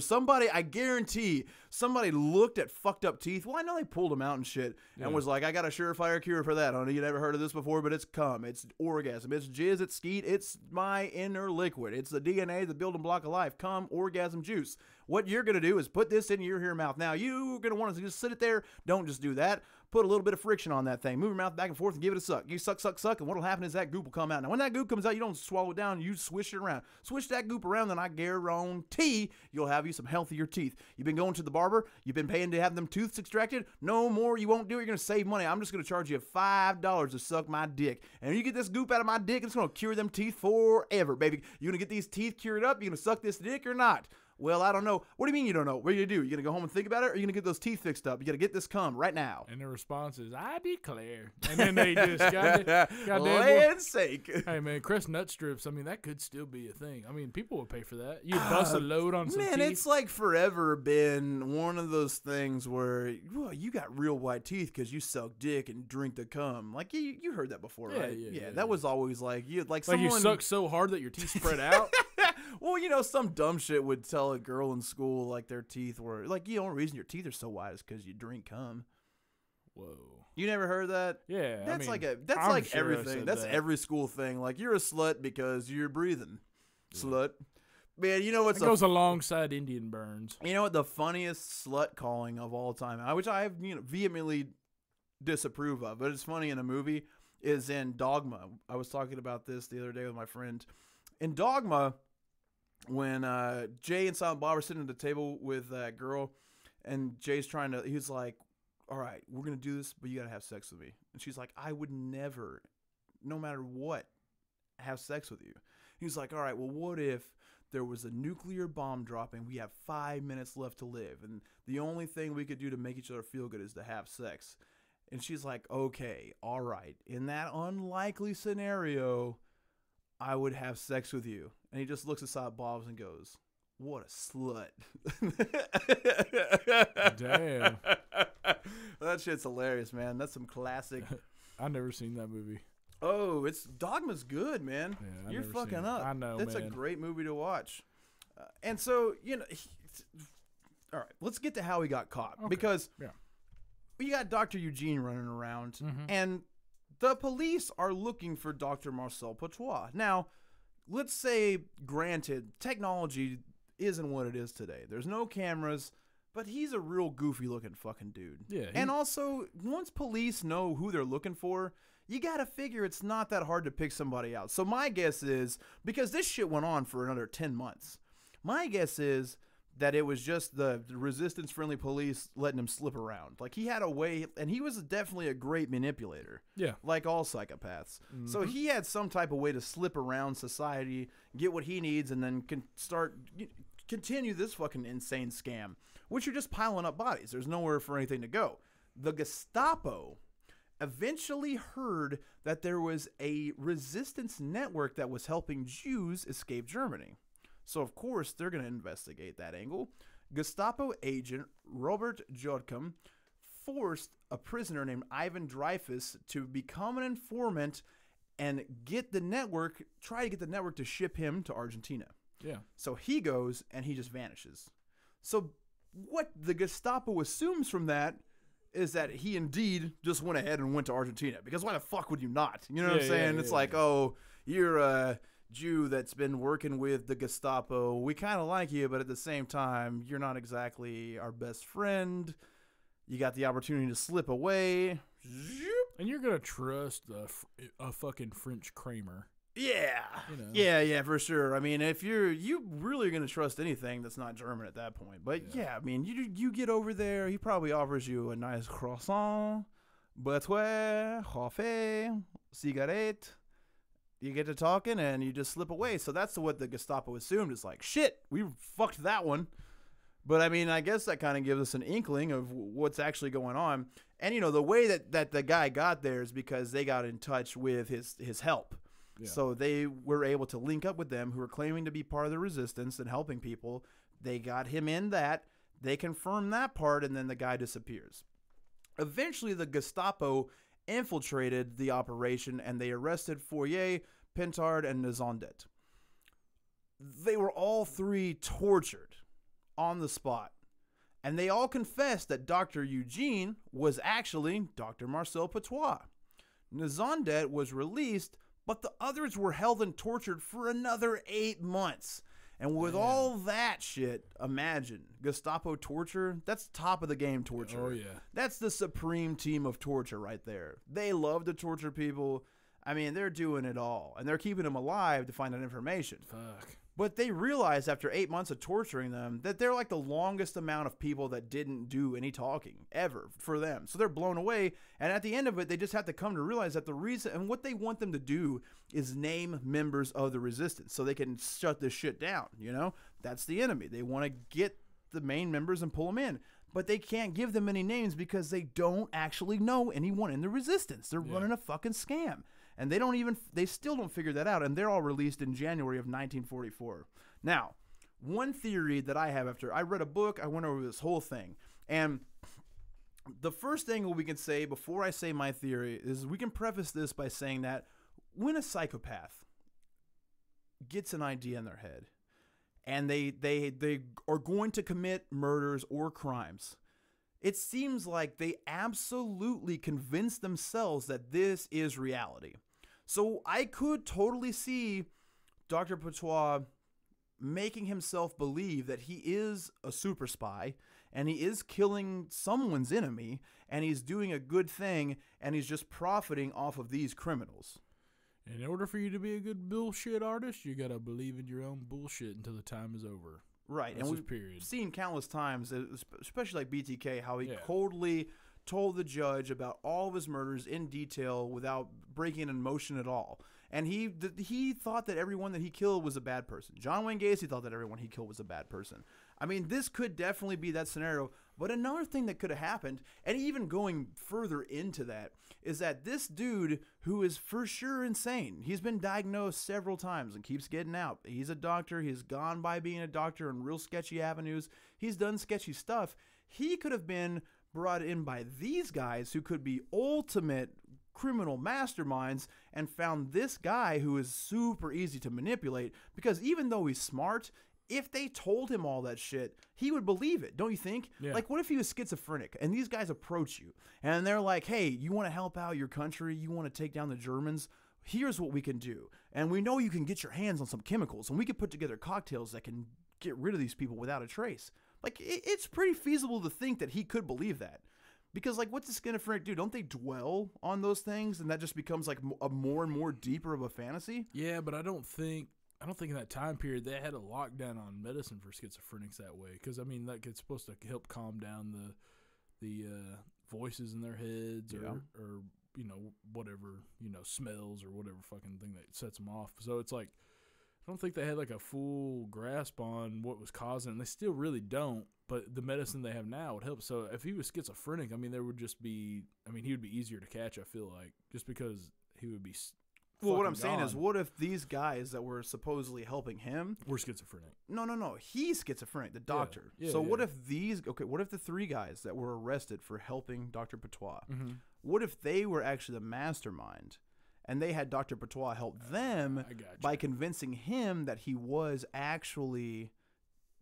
I guarantee, somebody looked at fucked up teeth. Well, I know they pulled them out and shit, and was like, I got a surefire cure for that, honey. You never heard of this before, but it's cum. It's orgasm. It's jizz. It's skeet. It's my inner liquid. It's the DNA, the building block of life. Cum, orgasm, juice. What you're going to do is put this in your mouth. Now, you're going to want to just sit it there. Don't just do that. Put a little bit of friction on that thing. Move your mouth back and forth and give it a suck. You suck, suck, suck, and what'll happen is that goop will come out. Now, when that goop comes out, you don't swallow it down. You swish it around. Swish that goop around, then I guarantee you'll have you some healthier teeth. You've been going to the barber. You've been paying to have them tooths extracted. No more. You won't do it. You're going to save money. I'm just going to charge you $5 to suck my dick. And when you get this goop out of my dick, it's going to cure them teeth forever, baby. You going to get these teeth cured up? You going to suck this dick or not? Well, I don't know. What do you mean you don't know? What are you going to do? You going to go home and think about it, or are you going to get those teeth fixed up? You got to get this cum right now. And the response is, I declare. And then they just, goddamn land's sake. Hey, man, Crest nut strips, I mean, that could still be a thing. I mean, people would pay for that. You bust a load on some teeth. Man, it's like forever been one of those things where, well, you got real white teeth because you suck dick and drink the cum. Like, you heard that before, right? Yeah. That was always like, someone... you suck so hard that your teeth spread out? Well, some dumb shit would tell a girl in school, like, their teeth were, like, the only reason your teeth are so white is because you drink cum. Whoa. You never heard that? Yeah. That's I mean, that's I'm like sure everything. That's every school thing. Like, you're a slut because you're breathing. Yeah. Slut. Man, you know what's... It goes alongside Indian burns. You know what the funniest slut calling of all time, which I vehemently disapprove of, but it's funny in a movie, is in Dogma. I was talking about this the other day with my friend. In Dogma... when Jay and Silent Bob are sitting at the table with that girl, and Jay's he's like, all right, we're going to do this, but you got to have sex with me. And she's like, I would never, no matter what, have sex with you. He's like, all right, well, what if there was a nuclear bomb dropping? We have 5 minutes left to live, and the only thing we could do to make each other feel good is to have sex. And she's like, okay, all right. In that unlikely scenario, I would have sex with you. And he just looks aside Bob's and goes, what a slut. Damn. That shit's hilarious, man. That's some classic. I've never seen that movie. Oh, Dogma's good, man. Yeah, You're fucking up. I know, That's man. a great movie to watch. And so, all right, let's get to how he got caught. Okay. Because yeah. we got Dr. Eugene running around, and the police are looking for Dr. Marcel Patois. Now, let's say, granted, technology isn't what it is today. There's no cameras, but he's a real goofy-looking fucking dude. Yeah. And also, once police know who they're looking for, you got to figure it's not that hard to pick somebody out. So my guess is, because this shit went on for another 10 months, my guess is that it was just the resistance-friendly police letting him slip around. Like, he had a way, and he was definitely a great manipulator. Yeah. Like all psychopaths. So he had some type of way to slip around society, get what he needs, and then continue this fucking insane scam, which are just piling up bodies. There's nowhere for anything to go. The Gestapo eventually heard that there was a resistance network that was helping Jews escape Germany. So, of course, they're going to investigate that angle. Gestapo agent Robert Jodcom forced a prisoner named Ivan Dreyfus to become an informant and try to get the network to ship him to Argentina. Yeah. So he goes and he just vanishes. So what the Gestapo assumes from that is that he indeed just went ahead and went to Argentina. Because why the fuck would you not? You know what I'm saying? It's like, oh, you're a Jew that's been working with the Gestapo. We kind of like you, but at the same time, you're not exactly our best friend. You got the opportunity to slip away. And you're going to trust a fucking French Kramer. Yeah. You know. Yeah, for sure. I mean, if you really going to trust anything that's not German at that point. But yeah, I mean, you get over there, he probably offers you a nice croissant, beurre, café, cigarette. You get to talking and you just slip away. So that's what the Gestapo assumed. It's like, shit, we fucked that one. But I mean, I guess that kind of gives us an inkling of what's actually going on. And, you know, the way that the guy got there is because they got in touch with his help. Yeah. So they were able to link up with them, who were claiming to be part of the resistance and helping people. They got him in that. They confirmed that part, and then the guy disappears. Eventually, the Gestapo infiltrated the operation, and they arrested Fourier, Pentard, and Nezondet. They were all three tortured on the spot, and they all confessed that Dr. Eugene was actually Dr. Marcel Patois. Nezondet was released, but the others were held and tortured for another 8 months. And with all that shit, imagine Gestapo torture. That's top of the game torture. Oh, yeah. That's the supreme team of torture right there. They love to torture people. I mean, they're doing it all. And they're keeping them alive to find out information. Fuck. But they realized after 8 months of torturing them that they're like the longest amount of people that didn't do any talking ever for them. So they're blown away. And at the end of it, they just have to come to realize that the reason and what they want them to do is name members of the resistance so they can shut this shit down. You know, that's the enemy. They want to get the main members and pull them in. But they can't give them any names because they don't actually know anyone in the resistance. They're running a fucking scam. And they still don't figure that out. And they're all released in January of 1944. Now, one theory that I have after I read a book, I went over this whole thing. And the first thing we can say before I say my theory is we can preface this by saying that when a psychopath gets an idea in their head and they are going to commit murders or crimes, it seems like they absolutely convince themselves that this is reality. So I could totally see Dr. Patois making himself believe that he is a super spy and he is killing someone's enemy and he's doing a good thing and he's just profiting off of these criminals. In order for you to be a good bullshit artist, you gotta believe in your own bullshit until the time is over. Right. That's and we've seen countless times, especially like BTK, how he coldly told the judge about all of his murders in detail without breaking an emotion at all. And he thought that everyone that he killed was a bad person. John Wayne Gacy thought that everyone he killed was a bad person. I mean, this could definitely be that scenario. But another thing that could have happened, and even going further into that, is that this dude, who is for sure insane, he's been diagnosed several times and keeps getting out. He's a doctor. He's gone by being a doctor in real sketchy avenues. He's done sketchy stuff. He could have been brought in by these guys who could be ultimate criminal masterminds and found this guy who is super easy to manipulate, because even though he's smart, if they told him all that shit, he would believe it, don't you think? Yeah. Like, what if he was schizophrenic and these guys approach you and they're like, hey, you want to help out your country? You want to take down the Germans? Here's what we can do. And we know you can get your hands on some chemicals and we can put together cocktails that can get rid of these people without a trace. Like, it's pretty feasible to think that he could believe that. Because, like, what's the schizophrenic do? Don't they dwell on those things, and that just becomes, like, a more and more deeper of a fantasy? Yeah, but I don't think in that time period they had a lockdown on medicine for schizophrenics that way. Because, I mean, like, it's supposed to help calm down the voices in their heads or, you know, whatever, you know, smells or whatever fucking thing that sets them off. So it's like, I don't think they had, like, a full grasp on what was causing it. And they still really don't. But the medicine they have now would help. So if he was schizophrenic, I mean, there would just be, I mean, he would be easier to catch, I feel like, just because he would be Well, what I'm saying is, what if these guys that were supposedly helping him were schizophrenic? No. He's schizophrenic, the doctor. Yeah, so yeah. what if what if the 3 guys that were arrested for helping Dr. Patois, Mm-hmm. what if they were actually the mastermind and they had Dr. Patois help them I got you. by convincing him that he was actually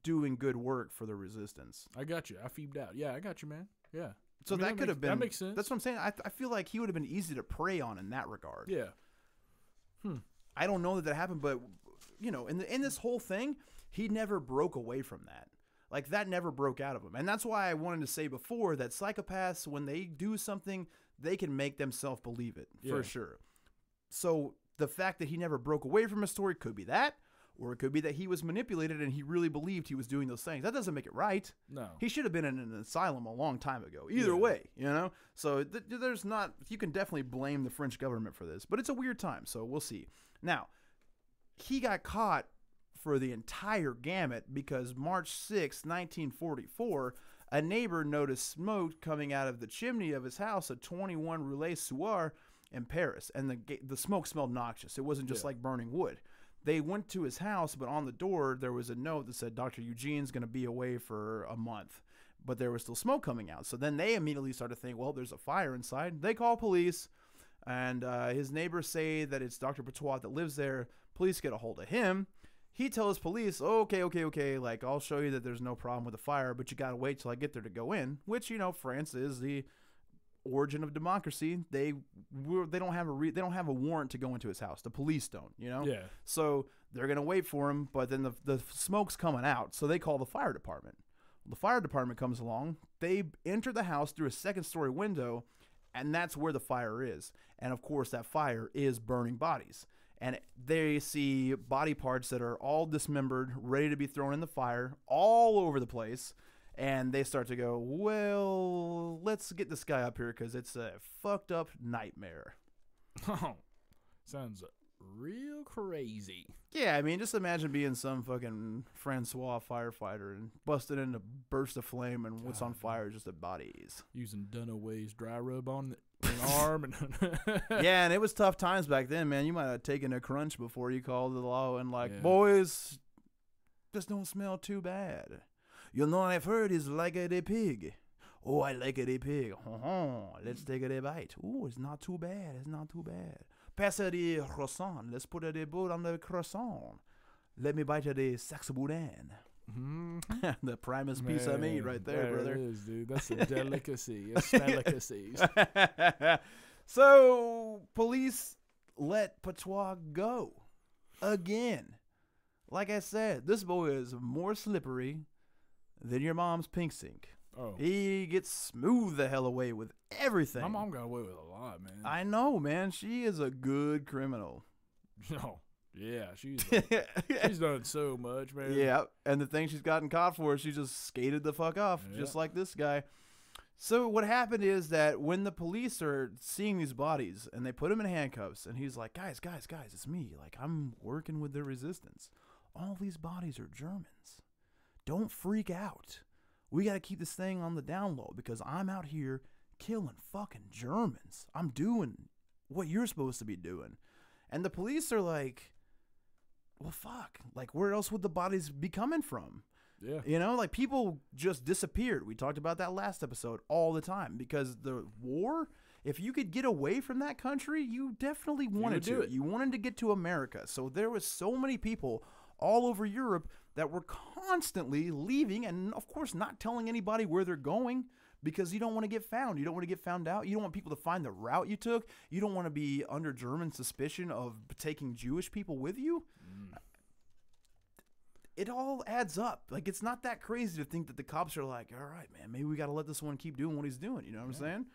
doing good work for the resistance? I got you. I feebed out. Yeah, I got you, man. Yeah. So I mean, that could have been. That makes sense. That's what I'm saying. I feel like he would have been easy to prey on in that regard. Yeah. I don't know that happened, but you know, in this whole thing, he never broke away from that. Like, that never broke out of him. And that's why I wanted to say before that psychopaths, when they do something, they can make themselves believe it for Yeah. sure. So the fact that he never broke away from his story could be that, or it could be that he was manipulated and he really believed he was doing those things. That doesn't make it right. No. He should have been in an asylum a long time ago. Either Yeah. way, you know? So there's not, you can definitely blame the French government for this, but it's a weird time, so we'll see. Now, he got caught for the entire gamut because March 6, 1944, a neighbor noticed smoke coming out of the chimney of his house at 21 Rue Soir in Paris, and the smoke smelled noxious. It wasn't just like burning wood. They went to his house, but on the door there was a note that said Dr. Eugene's going to be away for a month, but there was still smoke coming out. So then they immediately started thinking, well, there's a fire inside. They call police, and his neighbors say that it's Dr. Patois that lives there. Police get a hold of him. He tells police, okay, like, I'll show you that there's no problem with the fire, but you got to wait till I get there to go in, which, you know, France is the origin of democracy. They don't have a warrant to go into his house. The police don't, you know? Yeah. So they're going to wait for him, but then the smoke's coming out, so they call the fire department. The fire department comes along. They enter the house through a second-story window, and that's where the fire is. And, of course, that fire is burning bodies. And they see body parts that are all dismembered, ready to be thrown in the fire, all over the place. And they start to go, well, let's get this guy up here because it's a fucked up nightmare. Oh, sounds real crazy. Yeah, I mean, just imagine being some fucking Francois firefighter and busting in a burst of flame, and what's on fire is just the bodies. Using Dunaway's dry rub on an arm. And Yeah, and it was tough times back then, man. You might have taken a crunch before you called the law and like, Yeah. boys, just don't smell too bad. You know what I've heard is like a pig. Oh, I like a pig. Let's take a bite. Oh, it's not too bad. It's not too bad. Pass the croissant. Let's put the boot on the croissant. Let me bite the saxe boudin. The primest piece of meat right there, brother. It is, dude. That's a delicacy. It's delicacies. So, police let Patois go. Again. Like I said, this boy is more slippery than your mom's pink sink. Oh. He gets smooth the hell away with everything. My mom got away with a lot, man. I know, man. She is a good criminal. Oh, yeah. She's done so much, man. Yeah, and the thing she's gotten caught for, she just skated the fuck off, just like this guy. So what happened is that when the police are seeing these bodies and they put him in handcuffs, and he's like, guys, it's me. Like, I'm working with the resistance. All these bodies are Germans. Don't freak out. We got to keep this thing on the down low because I'm out here killing fucking Germans. I'm doing what you're supposed to be doing. And the police are like, well, fuck. Like, where else would the bodies be coming from? Yeah. You know, like, people just disappeared. We talked about that last episode all the time because the war, if you could get away from that country, you definitely wanted to. You wanted to get to America. So there was so many people all over Europe that were constantly leaving and, of course, not telling anybody where they're going because you don't want to get found. You don't want to get found out. You don't want people to find the route you took. You don't want to be under German suspicion of taking Jewish people with you. it all adds up. Like, it's not that crazy to think that the cops are like, all right, man, maybe we got to let this one keep doing what he's doing. You know what I'm saying?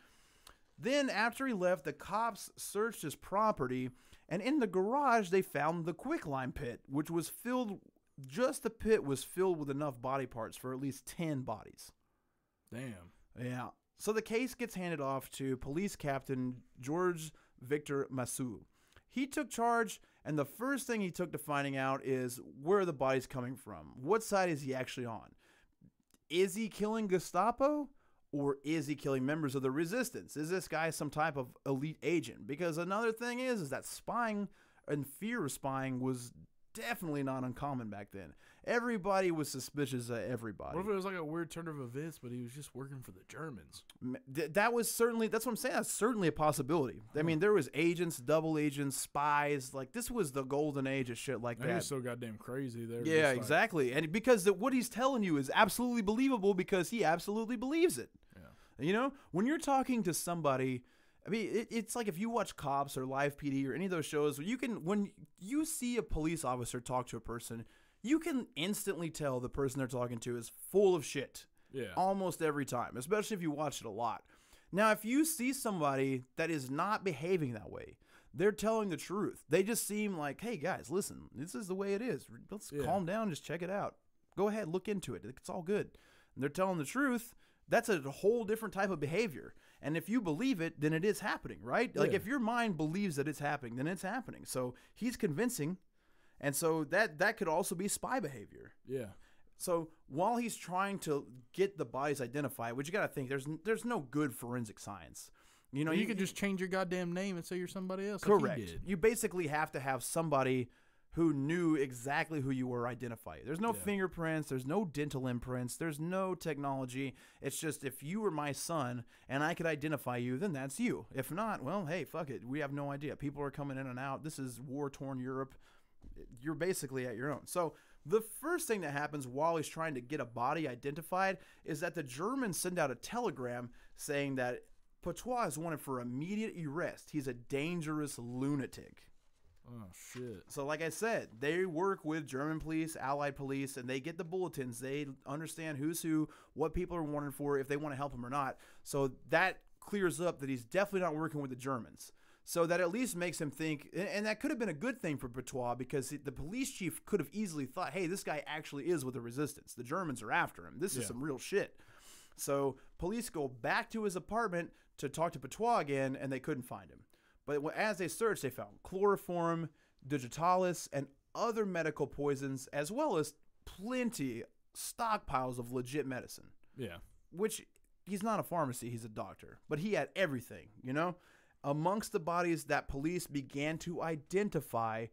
Then after he left, the cops searched his property, and in the garage, they found the quicklime pit, which was filled, just the pit was filled with enough body parts for at least 10 bodies. Damn. Yeah. So the case gets handed off to Police Captain George Victor Massou. He took charge, and the first thing he took to finding out is where are the bodies coming from? What side is he actually on? Is he killing Gestapo, or is he killing members of the resistance? Is this guy some type of elite agent? Because another thing is that spying and fear of spying was definitely not uncommon back then. Everybody was suspicious of everybody. What if it was like a weird turn of events, but he was just working for the Germans? That was certainly, that's what I'm saying. That's certainly a possibility. I mean, there was agents, double agents, spies. Like, this was the golden age of shit like that. He's so goddamn crazy there. Yeah, exactly. And because what he's telling you is absolutely believable because he absolutely believes it. Yeah. You know, when you're talking to somebody, I mean, it's like if you watch Cops or Live PD or any of those shows, when you see a police officer talk to a person, you can instantly tell the person they're talking to is full of shit. Yeah. Almost every time, especially if you watch it a lot. Now, if you see somebody that is not behaving that way, they're telling the truth. They just seem like, hey, guys, listen, this is the way it is. Let's calm down. Just check it out. Go ahead. Look into it. It's all good. And they're telling the truth. That's a whole different type of behavior. And if you believe it, then it is happening, right? Like, if your mind believes that it's happening, then it's happening. So he's convincing. And so that could also be spy behavior. Yeah. So while he's trying to get the bodies identified, which you got to think, there's no good forensic science. You know, you could just change your goddamn name and say you're somebody else. Correct. Like he did. You basically have to have somebody who knew exactly who you were identify. There's no fingerprints. There's no dental imprints. There's no technology. It's just if you were my son and I could identify you, then that's you. If not, well, hey, fuck it. We have no idea. People are coming in and out. This is war-torn Europe. You're basically at your own. So the first thing that happens while he's trying to get a body identified is that the Germans send out a telegram saying that Patois is wanted for immediate arrest. He's a dangerous lunatic. Oh, shit. So like I said, they work with German police, Allied police, and they get the bulletins. They understand who's who, what people are wanted for, if they want to help him or not. So that clears up that he's definitely not working with the Germans. So that at least makes him think, and that could have been a good thing for Patois because the police chief could have easily thought, hey, this guy actually is with the resistance. The Germans are after him. This is some real shit. So police go back to his apartment to talk to Patois again, and they couldn't find him. But as they searched, they found chloroform, digitalis, and other medical poisons, as well as plenty stockpiles of legit medicine. Yeah. Which, he's not a pharmacy, he's a doctor. But he had everything, you know? Amongst the bodies that police began to identify,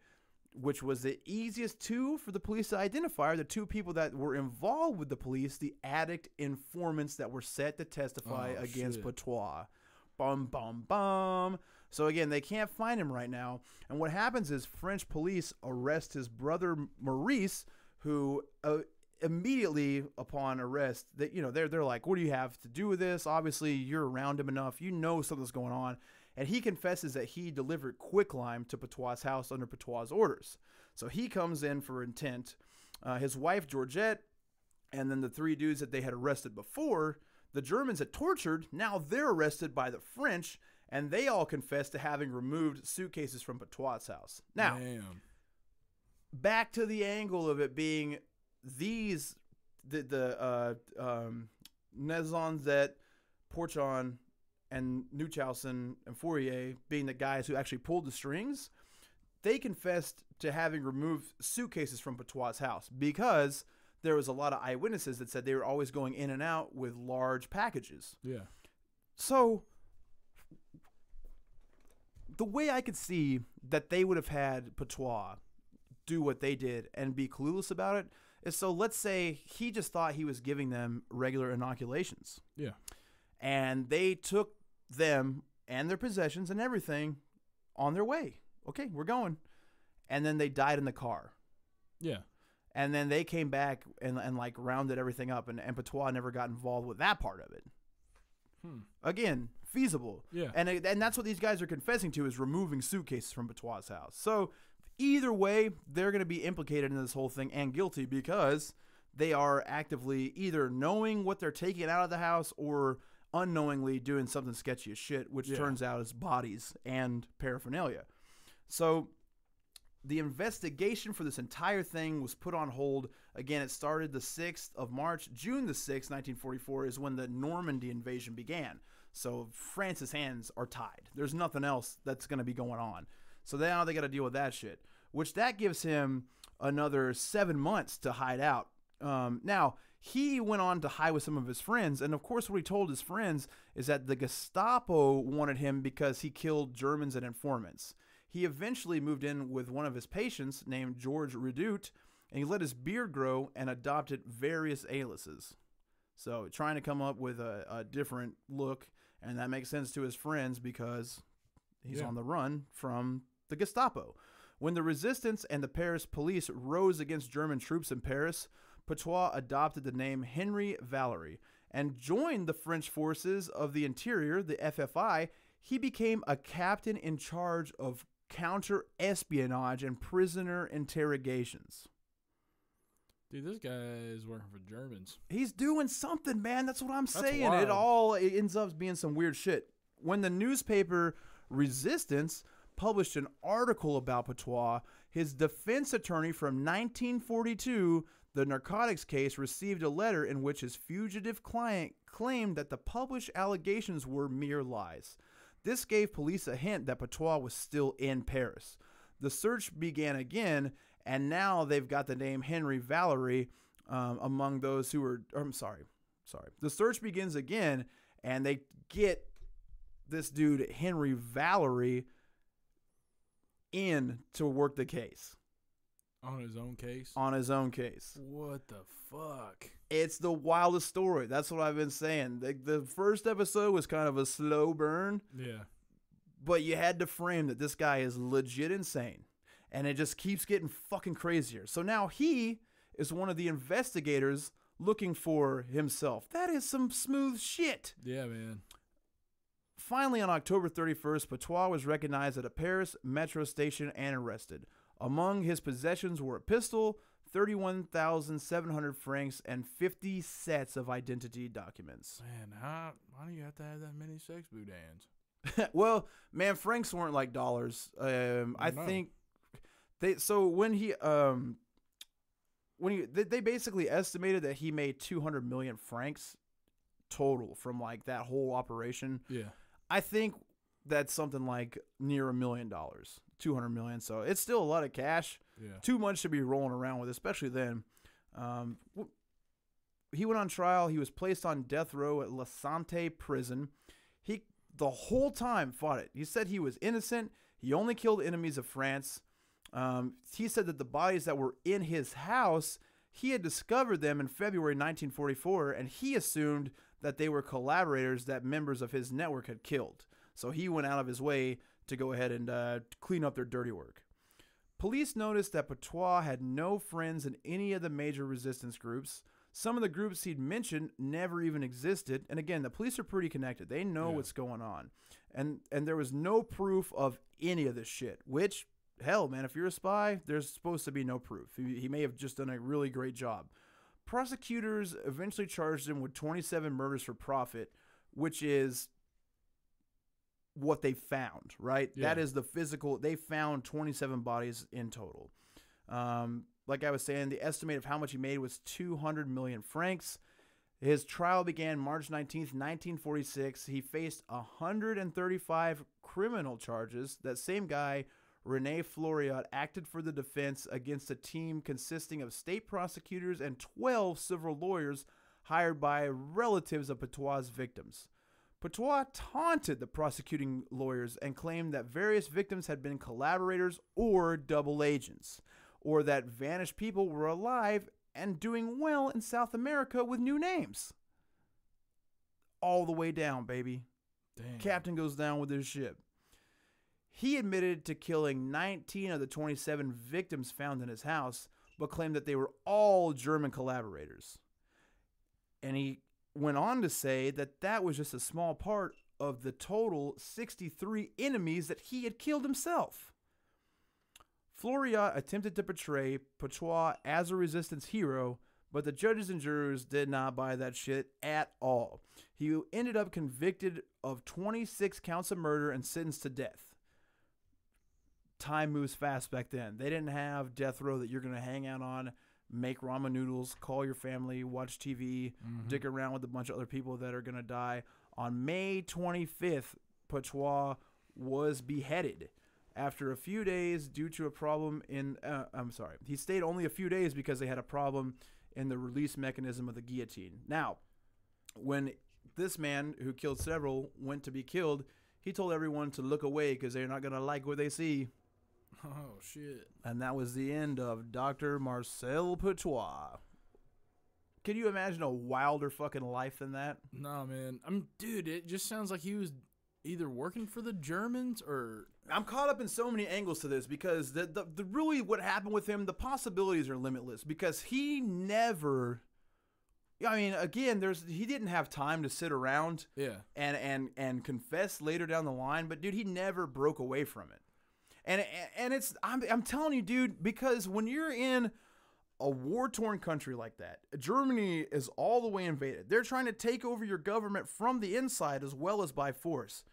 which was the easiest two for the police to identify, are the two people that were involved with the police, the addict informants that were set to testify against Patois. Bum, bum, bum. So again, they can't find him right now. And what happens is French police arrest his brother Maurice, who immediately upon arrest, they're like, what do you have to do with this? Obviously, you're around him enough. You know something's going on. And he confesses that he delivered quicklime to Patois' house under Patois' orders. So he comes in for intent. His wife, Georgette, and then the three dudes that they had arrested before, the Germans had tortured. Now they're arrested by the French, and they all confess to having removed suitcases from Patois' house. Now, back to the angle of it being these, the Nezonzet, Porchon, and Munchausen and Fourier being the guys who actually pulled the strings, they confessed to having removed suitcases from Patois' house because there was a lot of eyewitnesses that said they were always going in and out with large packages. Yeah. So the way I could see that they would have had Patois do what they did and be clueless about it is, so let's say he just thought he was giving them regular inoculations. Yeah. And they took them and their possessions and everything on their way. Okay, we're going. And then they died in the car. Yeah. And then they came back and like rounded everything up, and Patois never got involved with that part of it. Again, feasible. Yeah. And that's what these guys are confessing to, is removing suitcases from Patois' house. So Either way, they're going to be implicated in this whole thing and guilty because they are actively either knowing what they're taking out of the house or unknowingly doing something sketchy as shit, which turns out is bodies and paraphernalia. So the investigation for this entire thing was put on hold. Again, it started the 6th of March. June the 6th, 1944 is when the Normandy invasion began. So France's hands are tied. There's nothing else that's going to be going on. So now they got to deal with that shit, which that gives him another 7 months to hide out. Now, he went on to hide with some of his friends, and of course what he told his friends is that the Gestapo wanted him because he killed Germans and informants. He eventually moved in with one of his patients named George Redoute, and he let his beard grow and adopted various aliases. So trying to come up with a different look, and that makes sense to his friends because he's on the run from the Gestapo. When the resistance and the Paris police rose against German troops in Paris, Patois adopted the name Henry Valery and joined the French forces of the interior, the FFI. He became a captain in charge of counter-espionage and prisoner interrogations. Dude, this guy is working for Germans. He's doing something, man. That's what I'm saying. Wild. It ends up being some weird shit. When the newspaper Resistance published an article about Patois, his defense attorney from 1942, the narcotics case, received a letter in which his fugitive client claimed that the published allegations were mere lies. This gave police a hint that Patois was still in Paris. The search began again, and now they've got the name Henry Valery among those who were... Sorry. The search begins again, and they get this dude, Henry Valery, in to work the case. On his own case? On his own case. What the fuck? It's the wildest story. That's what I've been saying. The first episode was kind of a slow burn. Yeah. But you had to frame that this guy is legit insane. And it just keeps getting fucking crazier. So now he is one of the investigators looking for himself. That is some smooth shit. Yeah, man. Finally, on October 31st, Patois was recognized at a Paris metro station and arrested. Among his possessions were a pistol, 31,700 francs, and 50 sets of identity documents. Man, why do you have to have that many sex boudins? Well, man, francs weren't like dollars. I think they. So when they basically estimated that he made 200 million francs total from like that whole operation. Yeah, I think that's something like near $1 million, 200 million. So it's still a lot of cash. Yeah, too much to be rolling around with, especially then. He went on trial. He was placed on death row at La Santé prison. He the whole time fought it. He said he was innocent. He only killed enemies of France. He said that the bodies that were in his house, he had discovered them in February 1944, and he assumed that they were collaborators that members of his network had killed. So he went out of his way to go ahead and clean up their dirty work. Police noticed that Patois had no friends in any of the major resistance groups. Some of the groups he'd mentioned never even existed. And again, the police are pretty connected. They know what's going on. And there was no proof of any of this shit, which, hell, man, if you're a spy, there's supposed to be no proof. He may have just done a really great job. Prosecutors eventually charged him with 27 murders for profit, which is what they found, right? Yeah. That is the physical. They found 27 bodies in total. Like I was saying, the estimate of how much he made was 200 million francs. His trial began March 19th, 1946. He faced 135 criminal charges. That same guy, René Floriot, acted for the defense against a team consisting of state prosecutors and 12 civil lawyers hired by relatives of Patois' victims. Patois taunted the prosecuting lawyers and claimed that various victims had been collaborators or double agents, or that vanished people were alive and doing well in South America with new names. All the way down, baby. Damn. Captain goes down with his ship. He admitted to killing 19 of the 27 victims found in his house, but claimed that they were all German collaborators. And he went on to say that that was just a small part of the total 63 enemies that he had killed himself. Floriat attempted to portray Patois as a resistance hero, but the judges and jurors did not buy that shit at all. He ended up convicted of 26 counts of murder and sentenced to death. Time moves fast back then. They didn't have death row that you're going to hang out on, make ramen noodles, call your family, watch TV, dick around with a bunch of other people that are going to die. On May 25th, Patois was beheaded. After a few days, due to a problem in, he stayed only a few days because they had a problem in the release mechanism of the guillotine. Now, when this man who killed several went to be killed, he told everyone to look away because they're not going to like what they see. Oh, shit. And that was the end of Dr. Marcel Patois. Can you imagine a wilder fucking life than that? Nah, man. Dude, it just sounds like he was either working for the Germans or... I'm caught up in so many angles to this because the really what happened with him, the possibilities are limitless because he never... I mean, again, he didn't have time to sit around and confess later down the line, but dude, he never broke away from it. And it's I'm telling you, dude, because when you're in a war-torn country like that, Germany is all the way invaded. They're trying to take over your government from the inside as well as by force.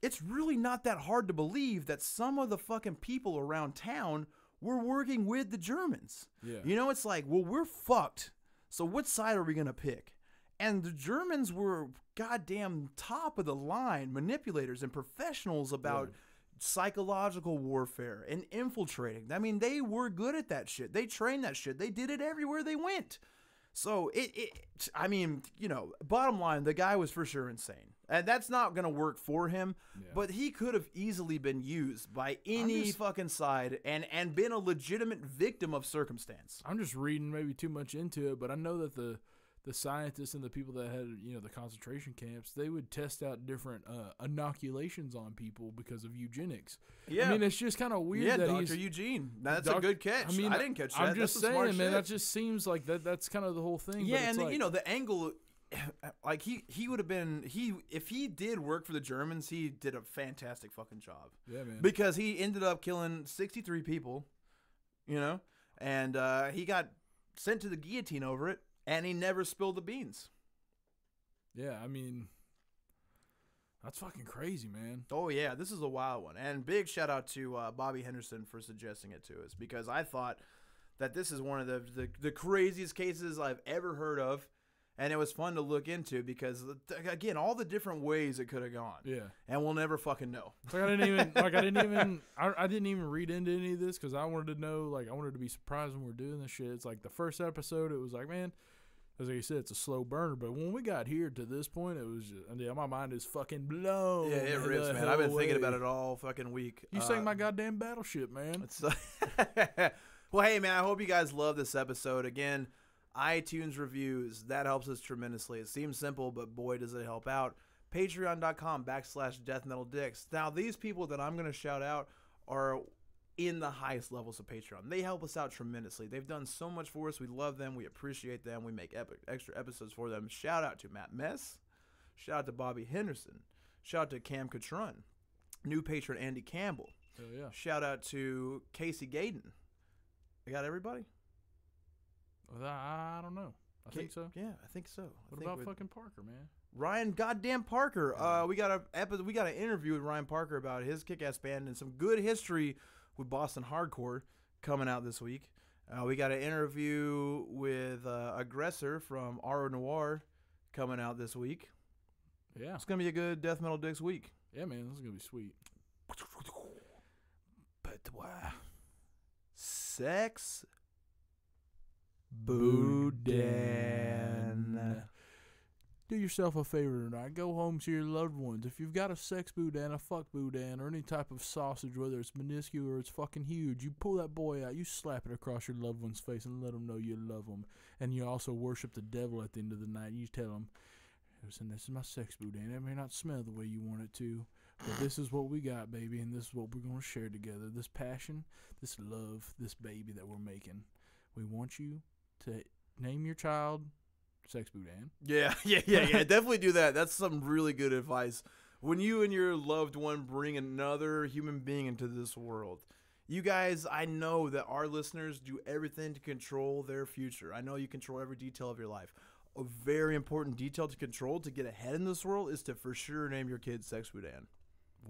It's really not that hard to believe that some of the fucking people around town were working with the Germans. Yeah. You know, it's like, well, we're fucked. So what side are we going to pick? And the Germans were goddamn top of the line manipulators and professionals about psychological warfare and infiltrating. I mean, they were good at that shit. They trained that shit. They did it everywhere they went. So I mean, you know, bottom line, the guy was for sure insane. And that's not going to work for him, but he could have easily been used by any fucking side and been a legitimate victim of circumstance. I'm just reading maybe too much into it, but I know that the scientists and the people that had, you know, the concentration camps, they would test out different inoculations on people because of eugenics. Yeah. I mean, it's just kind of weird that Dr. Eugene. That's a good catch. I mean, I didn't catch that. I'm just saying, man, that just seems like that's kind of the whole thing. Yeah, and you know, the angle... Like he would have been if he did work for the Germans, he did a fantastic fucking job. Yeah, man. Because he ended up killing 63 people, you know, and he got sent to the guillotine over it, and he never spilled the beans. Yeah, I mean, that's fucking crazy, man. Oh yeah, this is a wild one, and big shout out to Bobby Henderson for suggesting it to us because I thought that this is one of the craziest cases I've ever heard of. And it was fun to look into because, again, all the different ways it could have gone. Yeah. And we'll never fucking know. Like I didn't even read into any of this because I wanted to know, like, I wanted to be surprised when we're doing this shit. It's like the first episode, it was like, man, as you said, it's a slow burner. But when we got here to this point, it was just, my mind is fucking blown. Yeah, it rips, man. I've been thinking about it all fucking week. You sang my goddamn Battleship, man. Well, hey, man, I hope you guys love this episode. Again, iTunes reviews, that helps us tremendously. It seems simple, but boy, does it help out. Patreon.com/DeathMetalDicks. Now, these people that I'm going to shout out are in the highest levels of Patreon. They help us out tremendously. They've done so much for us. We love them. We appreciate them. We make extra episodes for them. Shout out to Matt Mess. Shout out to Bobby Henderson. Shout out to Cam Catron. New patron Andy Campbell. Oh, yeah. Shout out to Casey Gaden. I got everybody? I don't know. I think so. Yeah, I think so. What about fucking Parker, man? Ryan goddamn Parker. We got an interview with Ryan Parker about his kick-ass band and some good history with Boston Hardcore coming out this week. We got an interview with Aggressor from Aro Noir coming out this week. Yeah. It's going to be a good Death Metal Dicks week. Yeah, man. This is going to be sweet. But sex Boudin. Do yourself a favor tonight. Go home to your loved ones. If you've got a sex boudin, a fuck boudin, or any type of sausage, whether it's minuscule or it's fucking huge, you pull that boy out, you slap it across your loved one's face and let them know you love them. And you also worship the devil at the end of the night. You tell them, listen, this is my sex boudin. It may not smell the way you want it to, but this is what we got, baby, and this is what we're going to share together. This passion, this love, this baby that we're making. We want you to name your child Sex Boudin. Yeah. Definitely do that. That's some really good advice. When you and your loved one bring another human being into this world, You guys, I know that our listeners do everything to control their future. I know you control every detail of your life. A very important detail to control to get ahead in this world is to for sure name your kid Sex Boudin.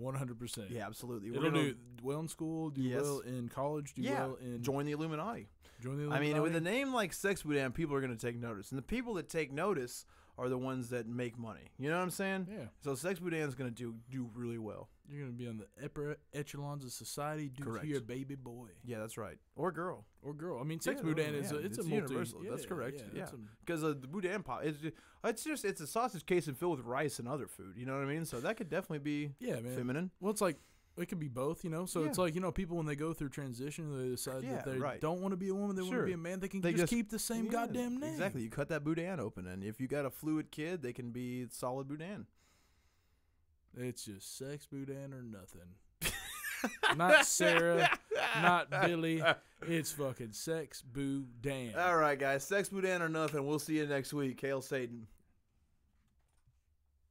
100%. Yeah, absolutely. It'll do well in school, do Yes. well in college, do well in join the Illuminati. join the I mean, Illuminati. with a name like Sex Boudin, people are going to take notice. And the people that take notice are the ones that make money. You know what I'm saying? Yeah. So Sex Boudin is going to do really well. You're going to be on the upper echelons of society due Correct. to your baby boy Yeah, that's right. Or girl. or girl. I mean, Sex Yeah, Boudin yeah, is it's a universal. multi. That's correct. Yeah. it's a- Because the Boudin pop, it's a sausage casing filled with rice and other food. You know what I mean? So that could definitely be yeah, man. feminine. Well, it's like it could be both, you know. So it's Yeah. like, you know, people when they go through transition, they decide Yeah, that they right. don't want to be a woman, they want Sure. to be a man. They can They just just- keep the same Yeah, goddamn name. Exactly. You cut that Boudin open, and if you got a fluid kid, they can be solid Boudin. It's just Sex Boudin or nothing. Not Sarah, not Billy. It's fucking Sex Boudin. All right, guys. Sex Boudin or nothing. We'll see you next week. Hail Satan.